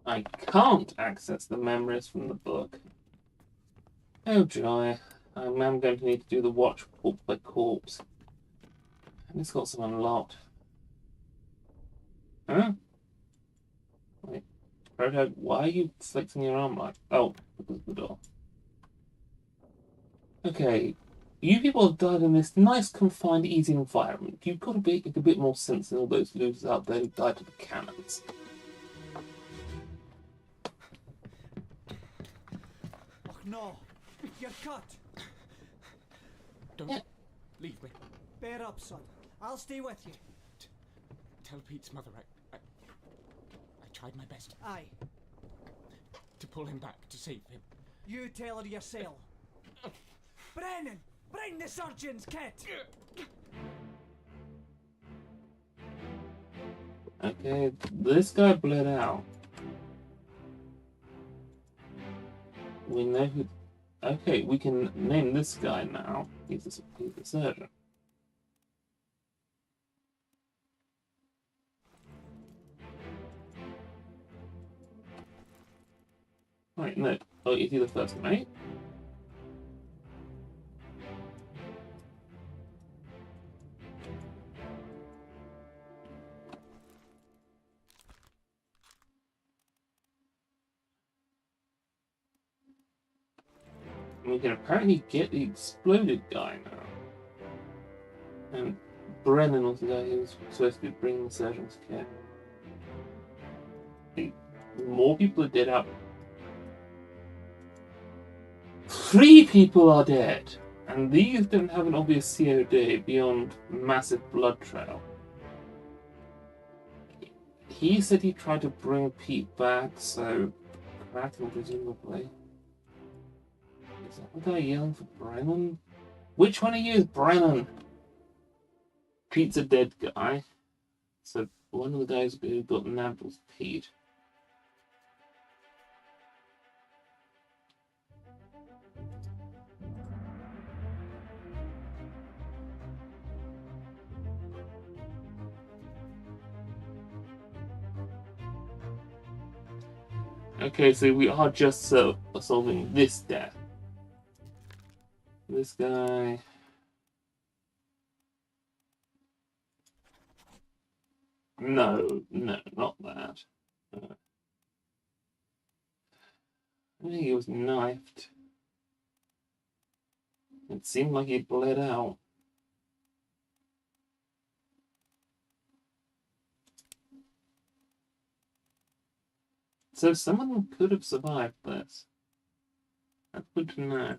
I can't access the memories from the book. Oh joy, I'm going to need to do the watch corpse by corpse. And it's got some unlocked. Huh? Wait, Proto, why are you flexing your arm like? Oh, because of the door. Okay, you people have died in this nice, confined, easy environment. You've got to make a bit more sense than all those losers out there who died to the cannons.
Oh no, you're cut.
Don't
Yeah.
leave me.
Bear up, son. I'll stay with you.
Tell Pete's mother I tried my best
Aye,
to pull him back, to save him.
you tell her yourself. Brennan, bring the surgeon's kit.
Okay, this guy bled out. We know who... Okay, we can name this guy now. He's a surgeon. Right, no. Oh, is he the first mate? And we can apparently get the exploded guy now. And Brennan was the guy who was supposed to be bringing the surgeon's kit. More people are dead out. 3 people are dead! And these don't have an obvious COD beyond massive blood trail. He said he tried to bring Pete back, so Kraken presumably. Is that the guy yelling for Brennan? Which one of you is Brennan? Pete's a dead guy. So one of the guys who got nabbed was Pete. Okay, so we are just solving this death. This guy. No, not that. I think he was knifed. It seemed like he bled out. So someone could have survived this. That's good to know.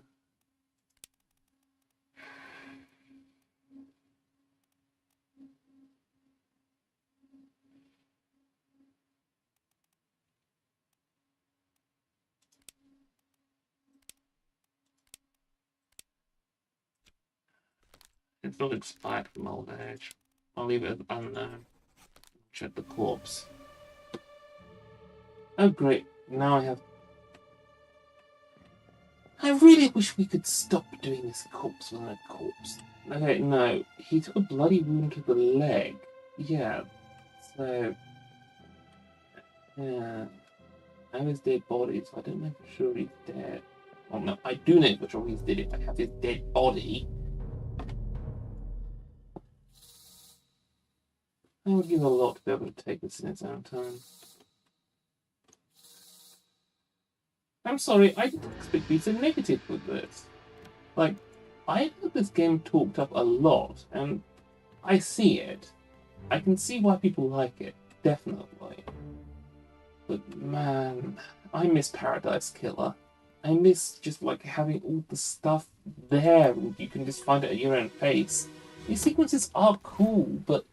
It's not expired from old age. I'll leave it as unknown. Check the corpse. Oh great, now I have... I really wish we could stop doing this corpse on a corpse. Okay, no, he took a bloody wound to the leg. Yeah, so... Yeah... I have his dead body, so I don't know for sure he's dead. Well, no, I do know for sure he's dead if I have his dead body. I would give a lot to be able to take this in its own time. I'm sorry, I didn't expect to be so negative with this. Like, I've heard this game talked up a lot, and I see it. I can see why people like it, definitely. But man, I miss Paradise Killer. I miss just like having all the stuff there and you can just find it at your own pace. These sequences are cool, but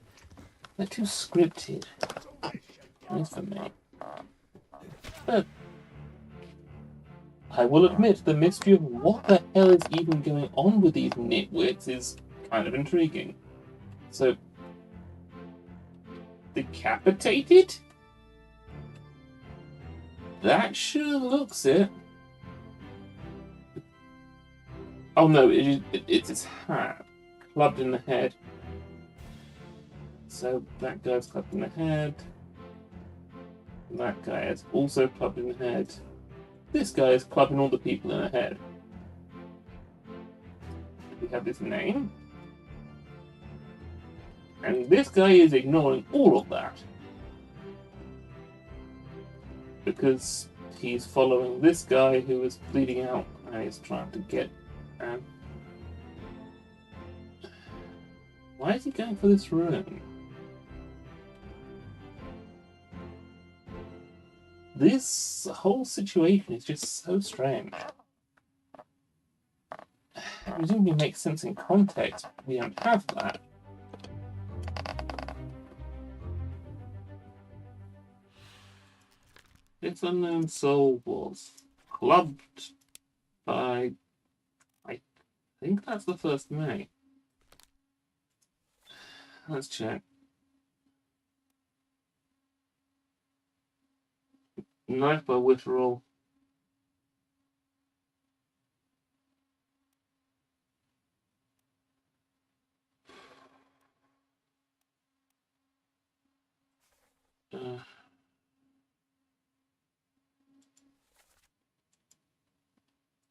they're too scripted. At least for me. But I will admit the mystery of what the hell is even going on with these nitwits is kind of intriguing. So, decapitated? That sure looks it. Oh no, it's his hat. Clubbed in the head. So that guy's clubbed in the head. That guy is also clubbed in the head. This guy is clubbing all the people in the head. We have his name. And this guy is ignoring all of that. Because he's following this guy who is bleeding out and he's trying to get... why is he going for this room? This whole situation is just so strange. It doesn't even make sense in context. We don't have that. This unknown soul was clubbed by... I think that's the first May. Let's check. Knife by Witterall.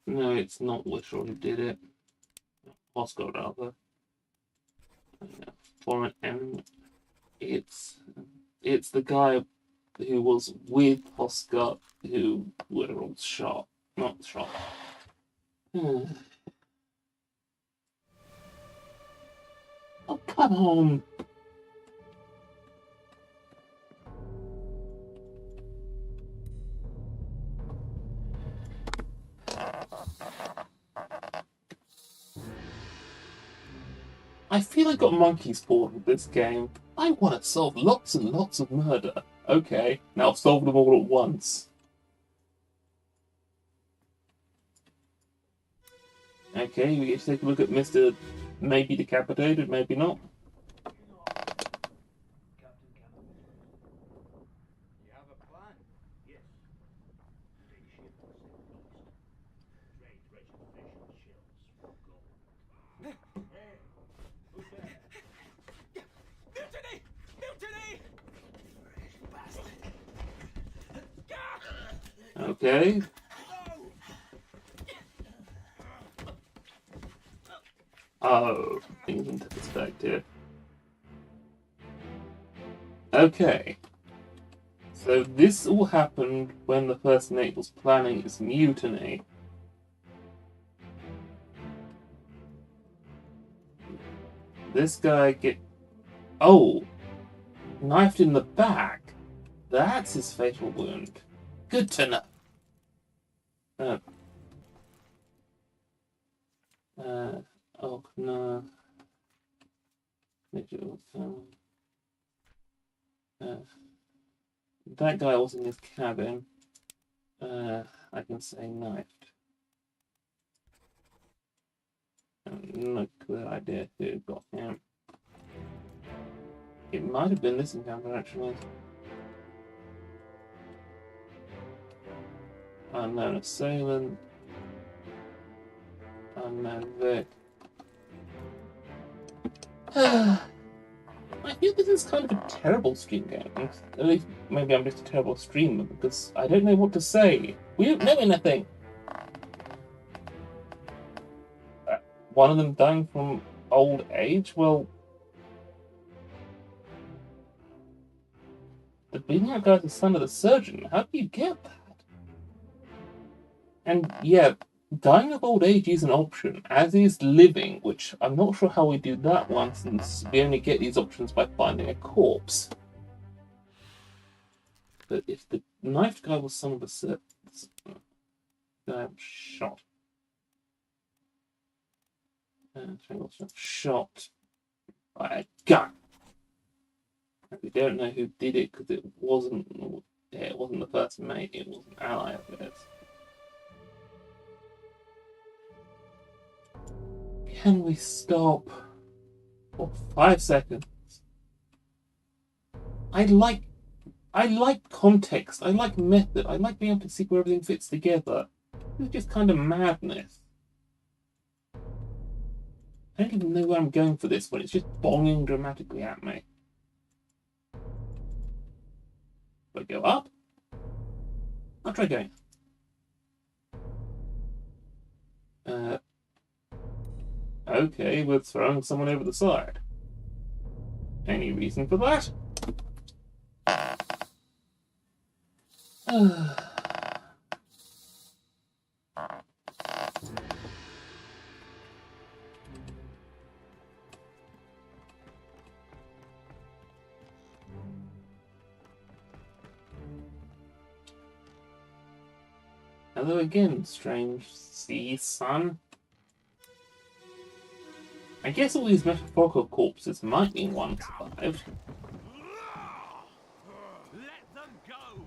No, it's not Witterall who did it. Oscar, rather. Foreign enemy. It's the guy who was with Oscar who Witterall shot. Not shot. Oh, come on! I feel I got monkey's paw with this game. I want to solve lots and lots of murder. Okay, now solve them all at once. Okay, we get to take a look at Mr. Maybe decapitated, maybe not. Okay. Oh, things into perspective. Okay. So this all happened when the First Mate was planning his mutiny. This guy oh, knifed in the back. That's his fatal wound. Good to know. Oh no. That guy was in his cabin. I can say knifed. No clear idea who got him. It might have been this encounter actually. Unknown assailant. Unknown Vic. I feel this is kind of a terrible stream game. At least maybe I'm just a terrible streamer because I don't know what to say. We don't know anything. One of them dying from old age? Well, the bleeding out guy's the son of the surgeon. How do you get that? And yeah, dying of old age is an option, as is living, which I'm not sure how we do that one since we only get these options by finding a corpse. But if the knifed guy was son of the surgeon, shot. Shot by a gun. And we don't know who did it because it wasn't the First Mate, it was an ally of theirs. Can we stop for 5 seconds? I like context, I like method, I like being able to see where everything fits together. It's just kind of madness. I don't even know where I'm going for this when it's just bonging dramatically at me. Do I go up? I'll try going. Okay, we're throwing someone over the side. Any reason for that? Hello again, strange sea sun. I guess all these metaphorical corpses might mean one survived.
Let them go.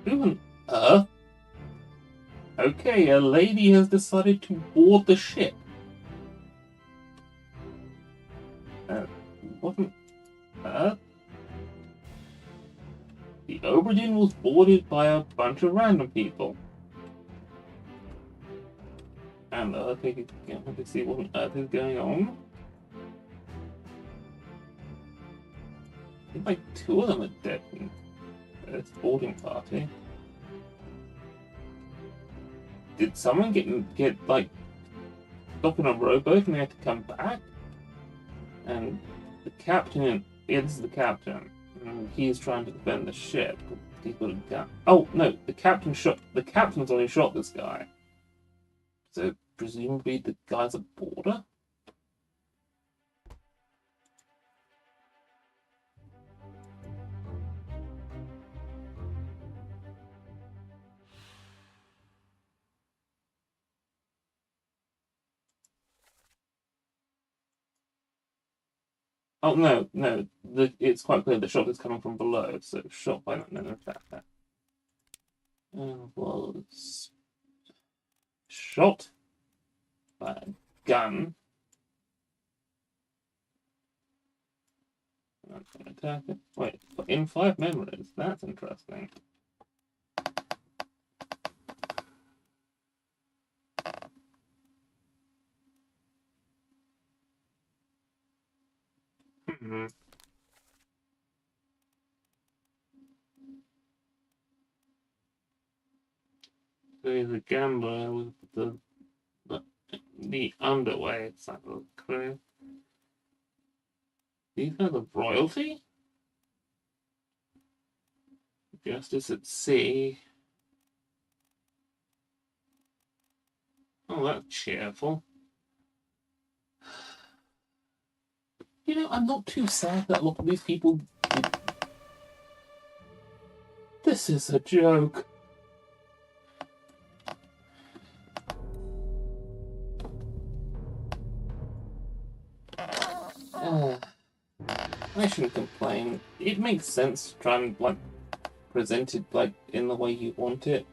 Who on earth? Okay, a lady has decided to board the ship. What on earth? The Obra Dinn was boarded by a bunch of random people. And I think I have to see what on earth is going on. I think like 2 of them are dead in this boarding party. Did someone get like stuck in a rowboat and they had to come back? And the captain, yeah, this is the captain. And he's trying to defend the ship. He's got a gun. Oh no, the captain's only shot this guy. So presumably the guy's a boarder. Oh no, it's quite clear the shot is coming from below, so shot by that. Was shot by a gun. Attack it. Wait, in 5 memories. That's interesting. So he's a gambler with the underway. It's like a crew. These are the royalty? Justice at sea. Oh, that's cheerful. You know, I'm not too sad that a lot of these people did. This is a joke. I shouldn't complain. It makes sense to try and, like, present it, like, in the way you want it.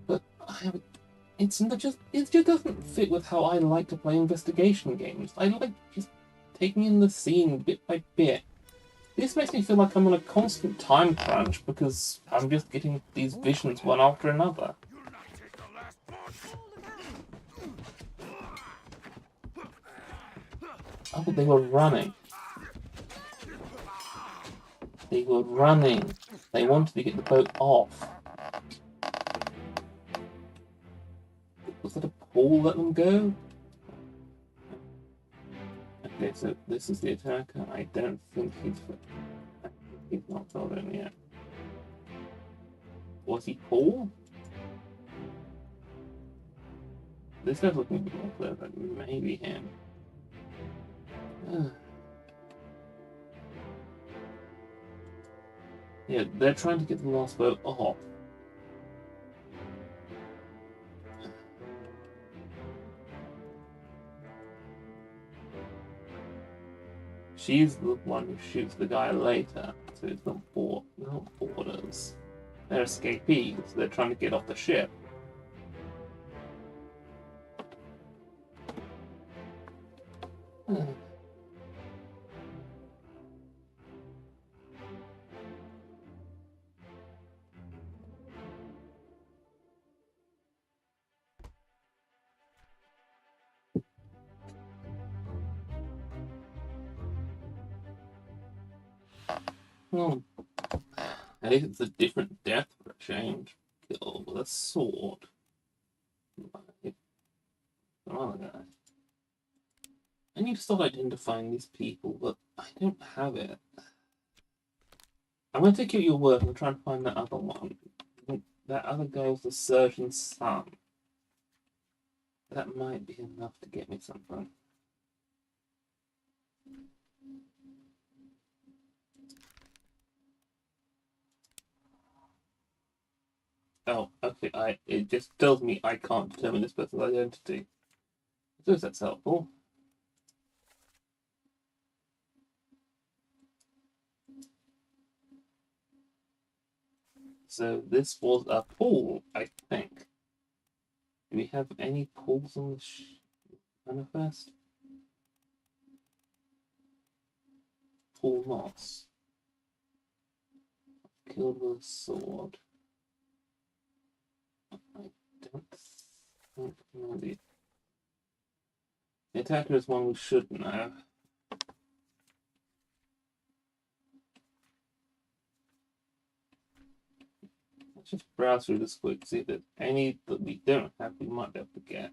But it just doesn't fit with how I like to play investigation games. I like just taking in the scene bit by bit. This makes me feel like I'm on a constant time crunch because I'm just getting these visions one after another. Oh, they were running. They were running. They wanted to get the boat off. Was it a pool let them go? Okay, so this is the attacker. I don't think he's not told him yet. Was he Paul? This guy's looking a bit more clear, but maybe him. Yeah, they're trying to get the last boat off. She's the one who shoots the guy later, so it's not boarders. They're escapees. They're trying to get off the ship. Well, at least it's a different death for a change. Kill with a sword. Another guy. I need to start identifying these people, but I don't have it. I'm going to take your word and try and find that other one. That other guy was the surgeon's son. That might be enough to get me something. Oh, okay, it just tells me I can't determine this person's identity. So that's helpful. So this was a pool, I think. Do we have any pools on the manifest? Pool moss. Killed with a sword. I don't think maybe. The attacker is one we should know. Let's just browse through this quick, see if there's any that we don't have we might be able to get.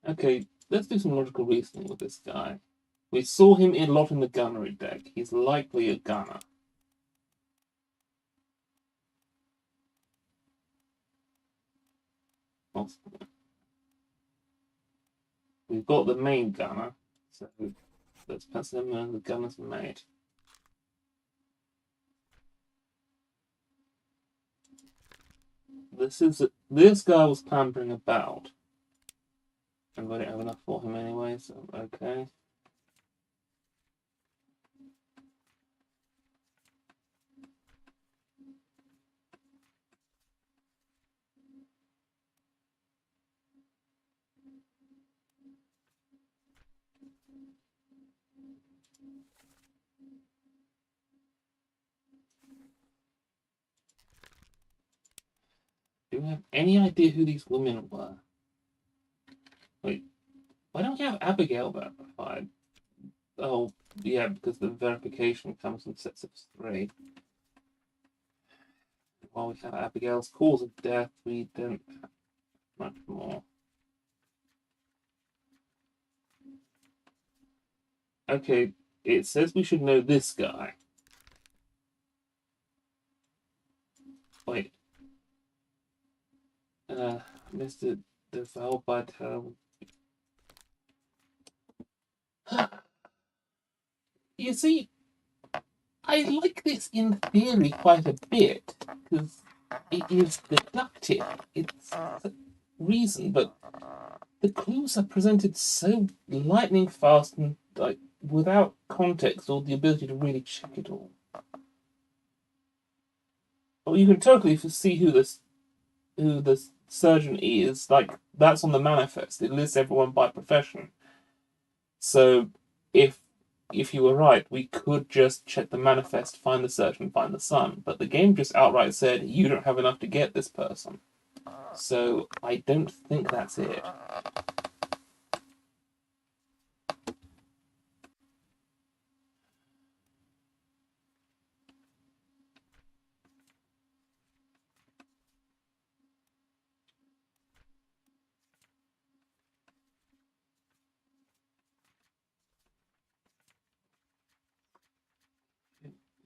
Okay, let's do some logical reasoning with this guy. We saw him a lot in the gunnery deck. He's likely a gunner. We've got the main gunner, so let's pass him and the gunner's mate. This guy was pampering about. And I don't have enough for him anyway, so okay. Do you have any idea who these women were? Wait, Why don't we have Abigail verified? Oh, yeah, because the verification comes in sets of 3. While we have Abigail's cause of death, we don't have much more. Okay, it says we should know this guy. Wait. Mr. Deval Bartel. You see, I like this in theory quite a bit, because it is deductive. It's reason, but the clues are presented so lightning fast and like without context or the ability to really check it all. Well, you can totally see who the surgeon is. Like, that's on the manifest. It lists everyone by profession. So if you were right, we could just check the manifest, find the surgeon, find the son. But the game just outright said you don't have enough to get this person. So I don't think that's it.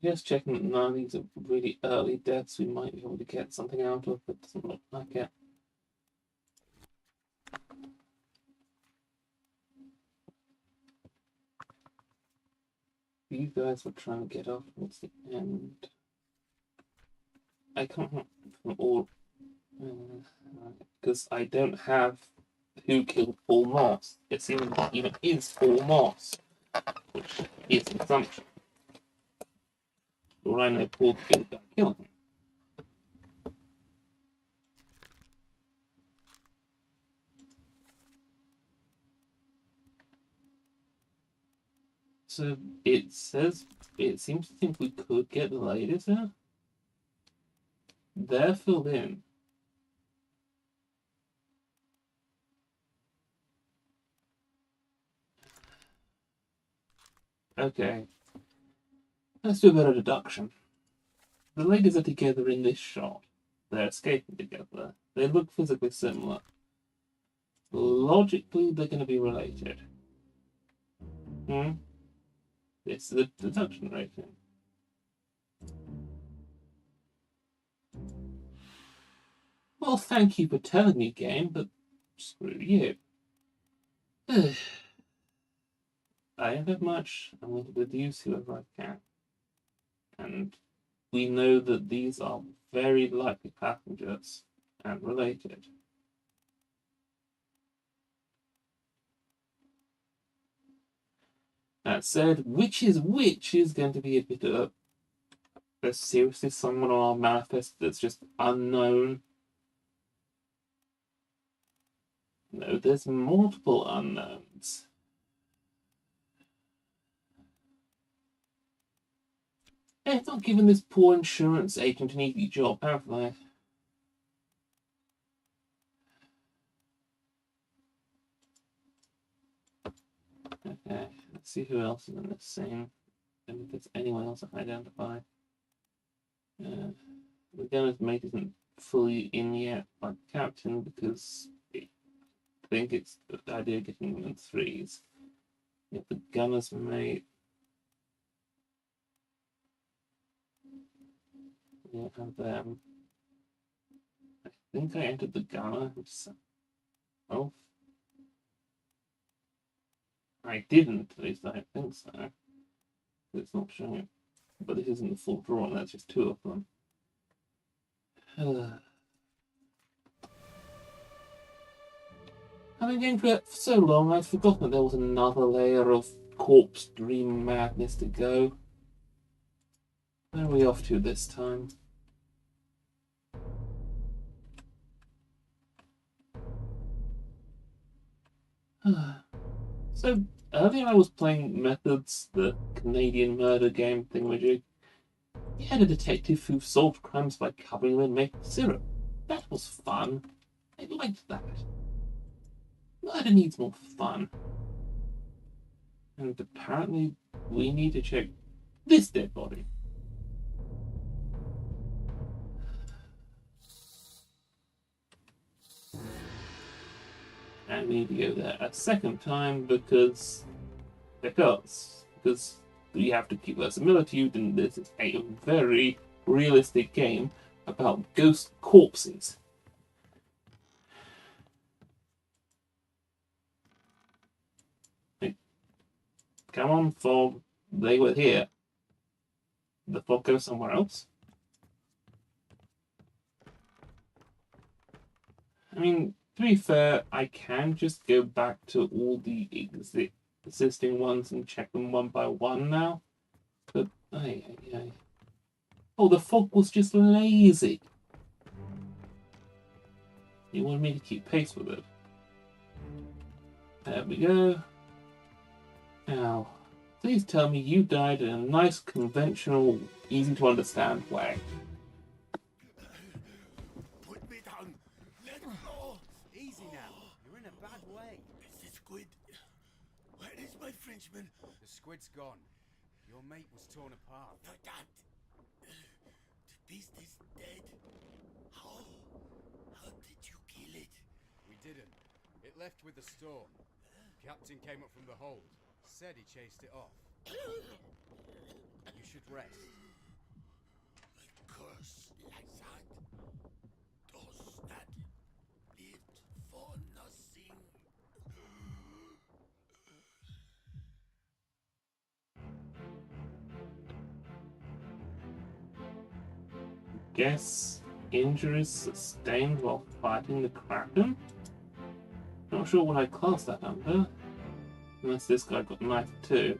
Just checking that none of these are really early deaths we might be able to get something out of, but doesn't look like it. You guys were trying to get off towards the end. I can't from all because I don't have who killed Paul Moss. It seems that even is Paul Moss, which is an assumption. Or I know Paul killed that killed him. So it says it seems to think we could get the ladies there. They're filled in. Okay. Let's do a bit of deduction. The ladies are together in this shot. They're escaping together. They look physically similar. Logically, they're going to be related. This is a deduction rating. Well, thank you for telling me, game, but screw you. I don't have much. I'm going to deduce whoever I can. And we know that these are very likely passengers and related. That said, which is going to be a bit of there's seriously someone on our manifest that's just unknown. No, there's multiple unknowns. They've not given this poor insurance agent an easy job, have they? Okay, let's see who else is in this scene. And if there's anyone else I can identify. The gunner's mate isn't fully in yet, like Captain, because I think it's the idea of getting them in 3s. If the gunner's mate. Yeah, and them. I think I entered the gunner. Oh. I didn't, at least I don't think so. It's not showing it. But this isn't the full drawing, that's just 2 of them. I've been going for it for so long, I'd forgotten that there was another layer of corpse dream madness to go. Where are we off to this time? So, earlier I was playing Methods, the Canadian murder game thingamajig. You had a detective who solved crimes by covering them in maple syrup. That was fun. I liked that. Murder needs more fun. And apparently we need to check this dead body. And we need to go there a second time because we have to keep verisimilitude, and this is a very realistic game about ghost corpses. Come on, fog. They were here. The fog goes somewhere else. I mean, to be fair, I can just go back to all the existing ones and check them one by one now. But, oh, the fog was just lazy. You wanted me to keep pace with it. There we go. Now, please tell me you died in a nice, conventional, easy to understand way.
Put me down. Let go.
Easy now. You're in a bad way.
It's the squid. Where is my Frenchman?
The squid's gone. Your mate was torn apart.
That. The beast is dead. How? How did you kill it?
We didn't. It left with the storm. Captain came up from the hold. Said he chased it off. You should rest.
A curse like that does not live for nothing.
Guess injuries sustained while fighting the Kraken? Not sure what I class that under. Unless this guy got knifed too.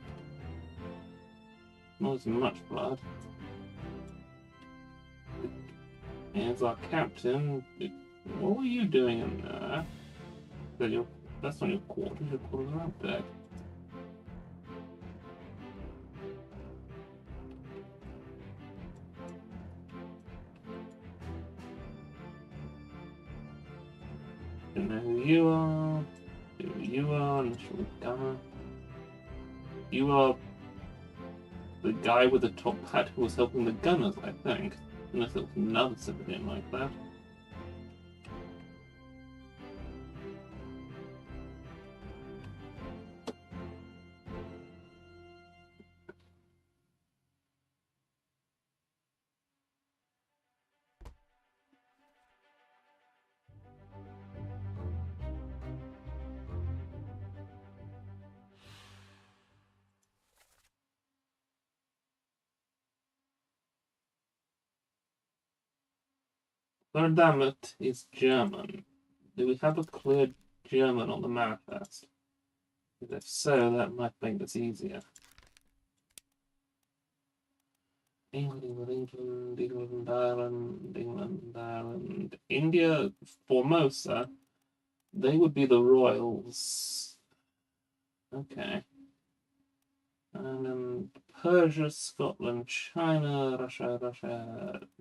Not as much blood. Here's our captain. What were you doing in there? That's not your quarters, your quarters are up there. Don't know who you are. Who you are, National Gunner. You are the guy with the top hat who was helping the gunners, I think. Unless there was another civilian like that. Verdammt is German. Do we have a clear German on the manifest? If so, that might make this easier. England, Ireland. India, Formosa. They would be the royals. Okay. And then Persia, Scotland, China, Russia,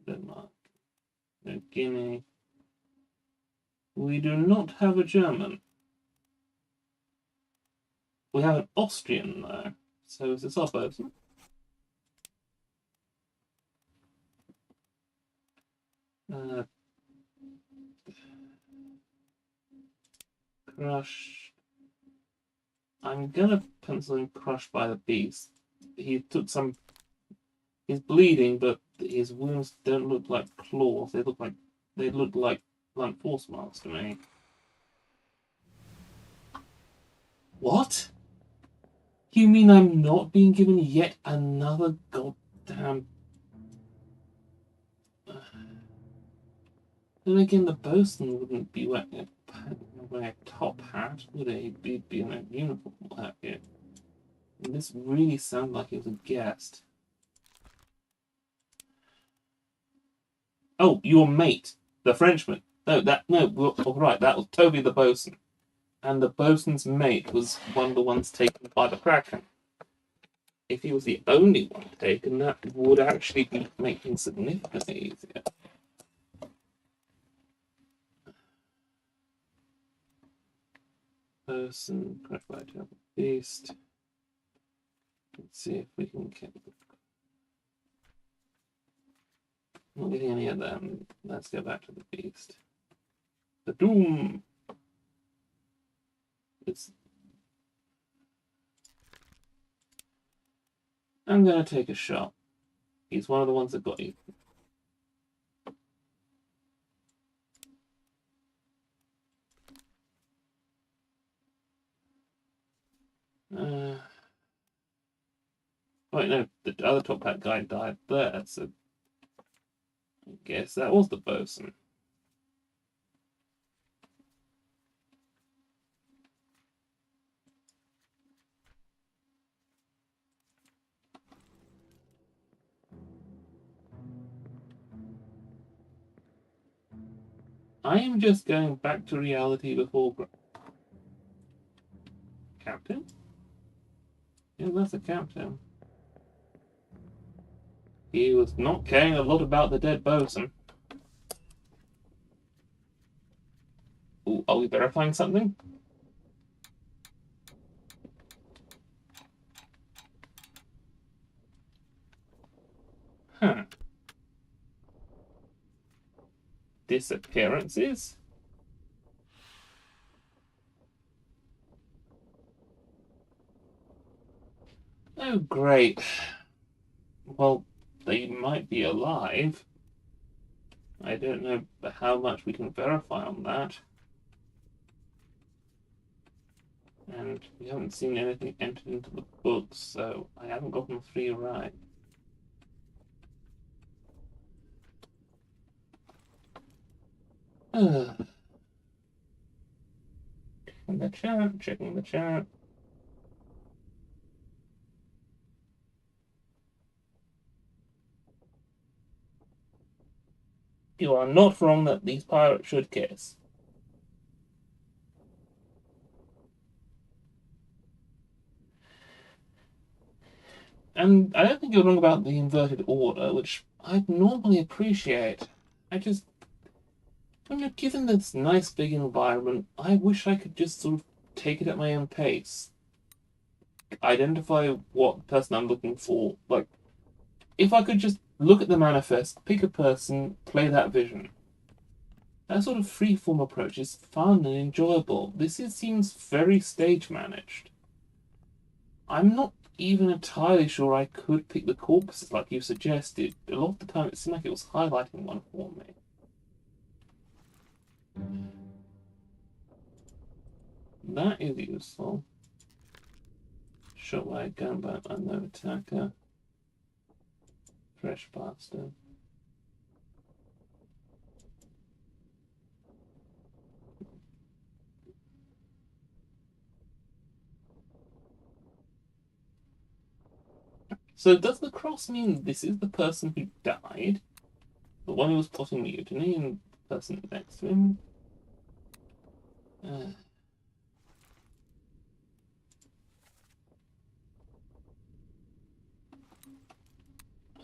Denmark. Guinea. We do not have a German. We have an Austrian though. So is this our person? Crush. I'm gonna pencil in crushed by the beast. He took some. He's bleeding, but his wounds don't look like claws. They look like blunt force marks to me. What? You mean I'm not being given yet another goddamn? Then again, the bosun wouldn't be wearing a top hat, would he? He'd be in a uniform hat here. And this really sounded like he was a guest. Oh, your mate, the Frenchman. Right, that was Toby the bosun. And the bosun's mate was one of the ones taken by the Kraken. If he was the only one taken, that would actually be making significantly easier. person, correct by terrible beast. Let's see if we can get. Not getting any of them. Let's go back to the beast. The doom. I'm gonna take a shot. He's one of the ones that got you. Wait, no, the other top hat guy died there, so I guess that was the bosun. I am just going back to reality before. Captain? Yeah, that's a captain. He was not caring a lot about the dead bosun. Ooh, are we verifying something? Huh. Disappearances? Oh, great. Well, they might be alive. I don't know how much we can verify on that. And we haven't seen anything entered into the books, so I haven't gotten 3 right. Checking the chat, checking the chat. You are not wrong that these pirates should kiss. And I don't think you're wrong about the inverted order, which I'd normally appreciate. When you're given this nice big environment, I wish I could just sort of take it at my own pace. Identify what person I'm looking for. Like, if I could just look at the manifest, pick a person, play that vision. That sort of freeform approach is fun and enjoyable. Seems very stage managed. I'm not even entirely sure I could pick the corpses like you suggested. A lot of the time it seemed like it was highlighting one for me. That is useful. Shot by a gun by an unknown attacker. Fresh bastard. So does the cross mean this is the person who died? The one who was plotting mutiny and the person next to him?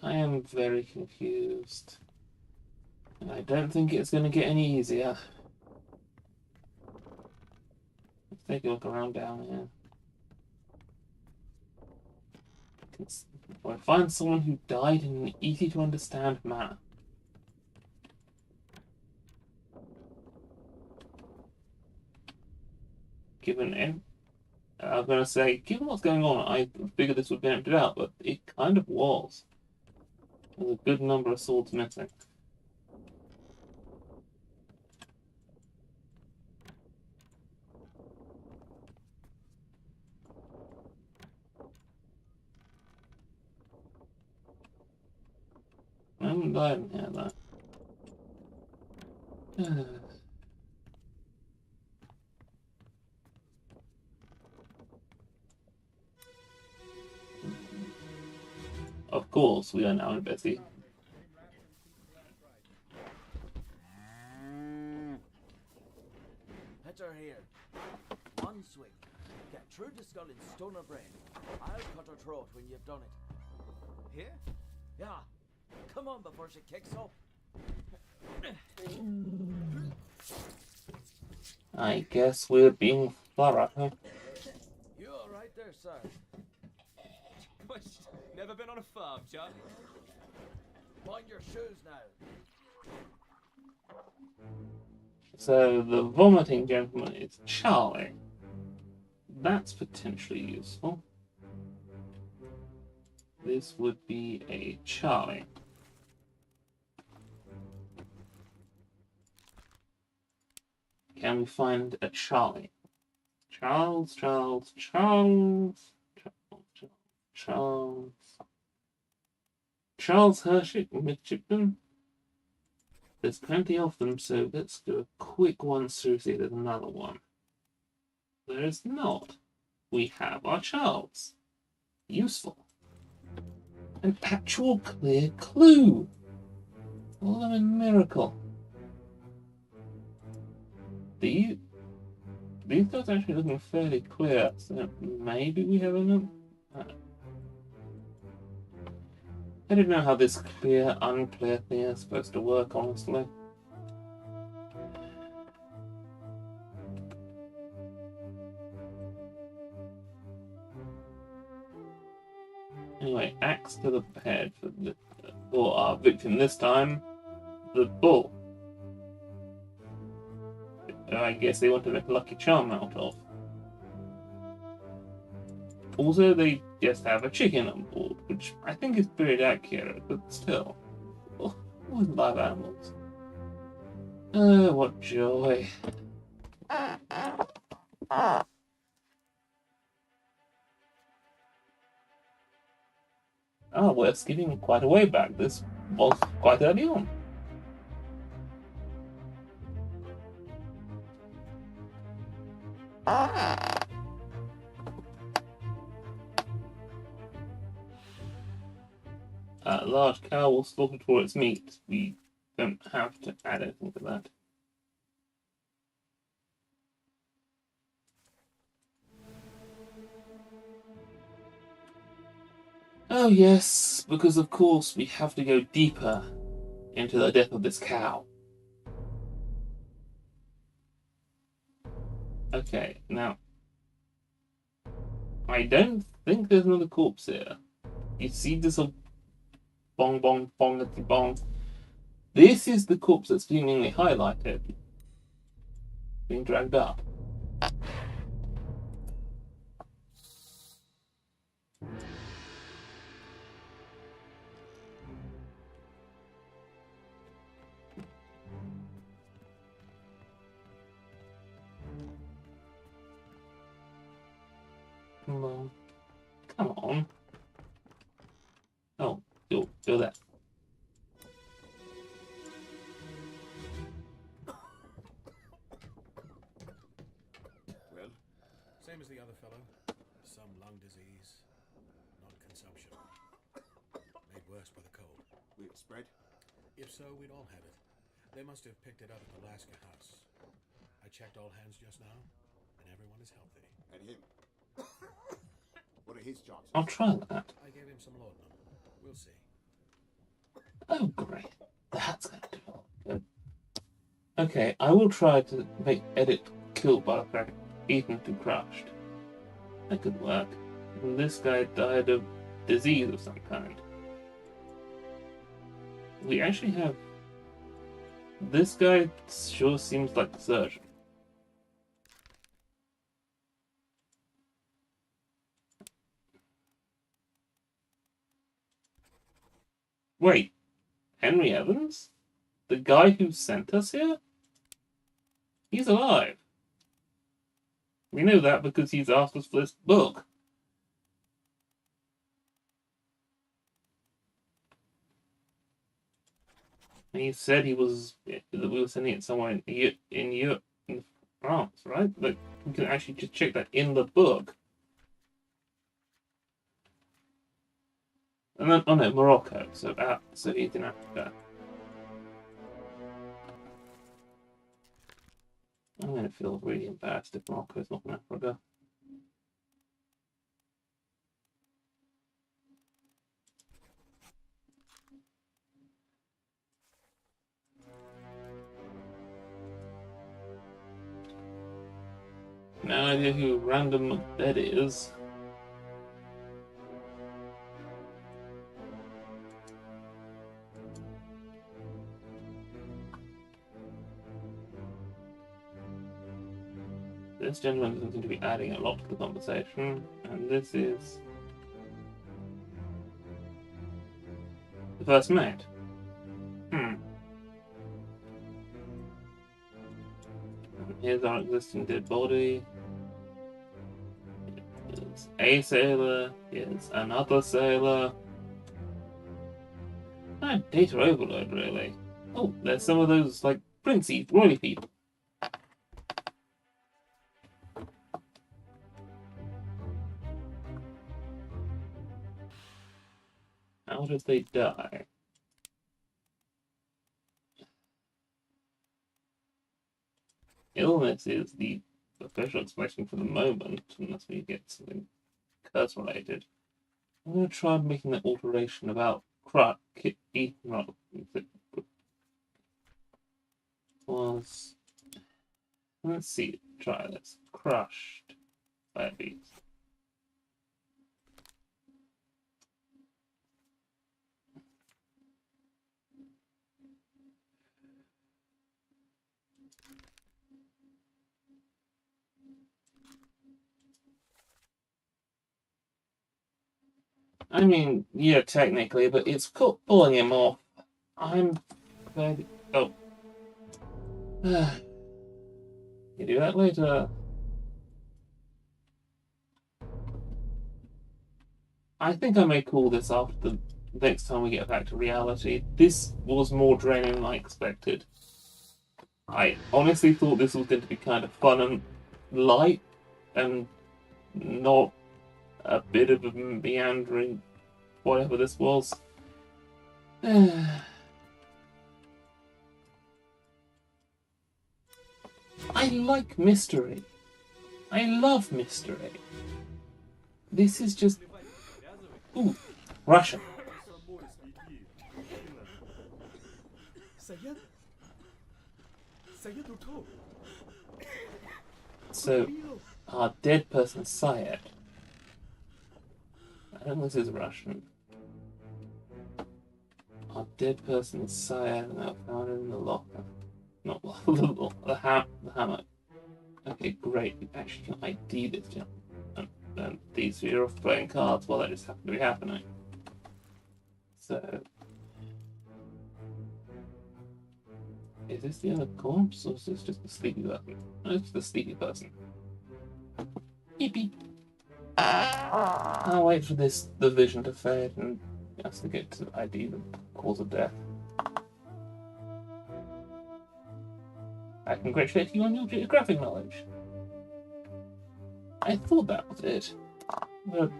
I am very confused. And I don't think it's going to get any easier. Let's take a look around down here. If I find someone who died in an easy to understand manner. I was going to say, given what's going on, I figured this would be emptied out, but it kind of was. There's a good number of swords missing. I didn't hear that. Of course, we are now investigating.
Hit her here. One swing. Get through the skull in stone or brain. I'll cut her throat when you've done it. Here? Yeah. Come on before she kicks up.
I guess we're being Alright, huh?
You all right there, sir?
What? Never been on a farm, Charlie?
Mind your shoes now.
So the vomiting gentleman is Charlie. That's potentially useful. This would be a Charlie. Can we find a Charlie? Charles. Charles Hershey, midshipman. There's plenty of them, so let's do a quick one through, see if there's another one. There is not. We have our Charles. Useful. An actual clear clue. What a miracle. These guys are actually looking fairly clear, so maybe we have enough. I don't know how this clear, unclear thing is supposed to work, honestly. Anyway, axe to the head for our victim this time, the bull. I guess they want to make a lucky charm out of. Also, they just have a chicken on board, which I think is pretty accurate, but still. Oh, with live animals. Oh, what joy. Oh, we're skipping quite a way back. This was quite early on. A large cow will slaughter for its meat. We don't have to add anything to that. Oh yes, because of course we have to go deeper into the death of this cow. Okay, now I don't think there's another corpse here. You see this bong bong bongety bong. This is the corpse that's seemingly highlighted, being dragged up. Come on. Come on. Oh, do that.
Well, same as the other fellow. Some lung disease, not consumption. Made worse by the cold.
Will it spread?
If so, we'd all have it. They must have picked it up at the Alaska house. I checked all hands just now, and everyone is healthy.
And him? What are his chances?
I'll try that.
I gave him some laudanum. We'll see.
Oh, great. That's going to do good. Okay, I will try to edit kill Buttercrack eaten to crushed. That could work. And this guy died of disease of some kind. We actually have... This guy sure seems like the surgeon. Wait, Henry Evans? The guy who sent us here? He's alive. We know that because he's asked us for this book. And he said we were sending it somewhere in France, right? But we can actually just check that in the book. And then, oh no, Morocco. So he's in Africa. I'm gonna feel really embarrassed if Morocco is not in Africa. No idea who Random Dead is. This gentleman doesn't seem to be adding a lot to the conversation, and this is the first mate. Here's our existing dead body. Here's a sailor. Here's another sailor. Data overload, really. Oh, there's some of those, like, princey, royally people. How did they die? Illness is the official explanation for the moment, unless we get something curse related. I'm going to try making that alteration about was. Let's see, try this. Crushed by a beast. I mean, yeah, technically, but it's pulling him off. I'm very. Oh. You do that later. I think I may call this after the next time we get back to reality. This was more draining than I expected. I honestly thought this was going to be kind of fun and light, and not a bit of a meandering whatever this was. I like mystery. I love mystery. This is just... Ooh, Russian. So, our dead person, Syed. I don't know if this is Russian. Our dead person is Syed, and I found it in the locker. Not the hammer. Okay, great. We actually can ID this gentleman. And these three are off playing cards while that just happened to be happening. So, is this the other corpse, or is this just the sleepy person? No, it's the sleepy person. Yippee! I'll wait for the vision to fade and us to get to ID the cause of death. I congratulate you on your geographic knowledge. I thought that was it, but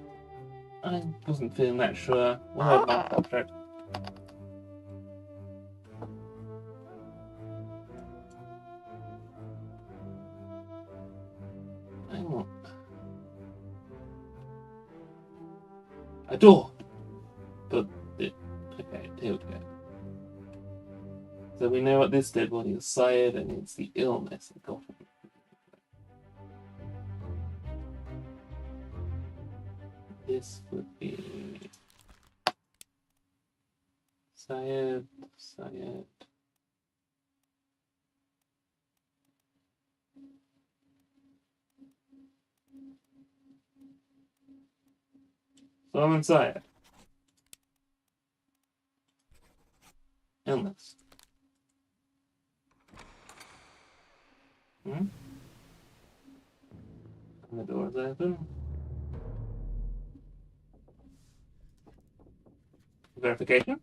I wasn't feeling that sure. We'll have that object. Hang on. A door! But it... Okay, here we go. So we know what this dead body is Syed, and it's the illness that got him. This would be Syed. Solomon Syed. Illness. And the door's open. Verification.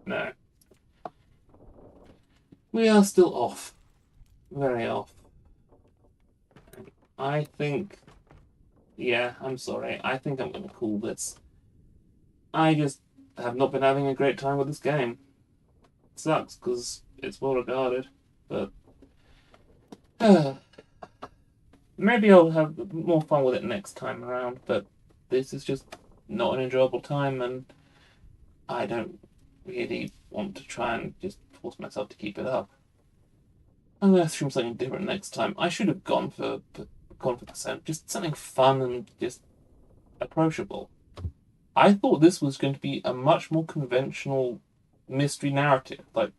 No. We are still off. Very off. I think... Yeah, I'm sorry. I think I'm going to call this. I just have not been having a great time with this game. It sucks, because it's well regarded, but... maybe I'll have more fun with it next time around, but this is just not an enjoyable time, and I don't really want to try and just force myself to keep it up. I'm gonna stream something different next time. I should have gone for just something fun and just approachable. I thought this was going to be a much more conventional mystery narrative. Like,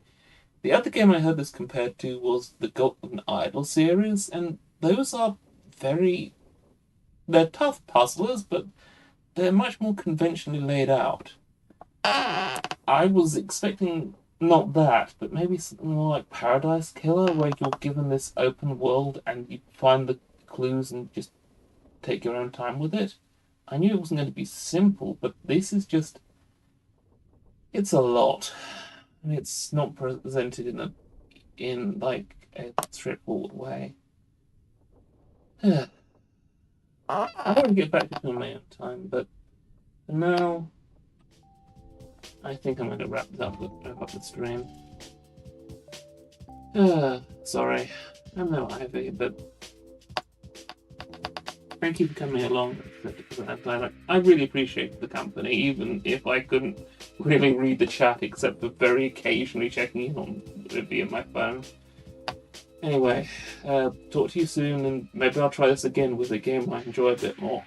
the other game I heard this compared to was the Golden Idol series, and those are they're tough puzzlers, but they're much more conventionally laid out. I was expecting not that, but maybe something more like Paradise Killer, where you're given this open world and you find the clues and just take your own time with it. I knew it wasn't going to be simple, but this is just... It's a lot. And it's not presented in like a straightforward way. I want to get back to it on my own time, but for now, I think I'm going to wrap the stream. Sorry, I'm no Ivy, but thank you for coming along. I really appreciate the company, even if I couldn't really read the chat except for very occasionally checking in on it via my phone. Anyway, talk to you soon, and maybe I'll try this again with a game I enjoy a bit more.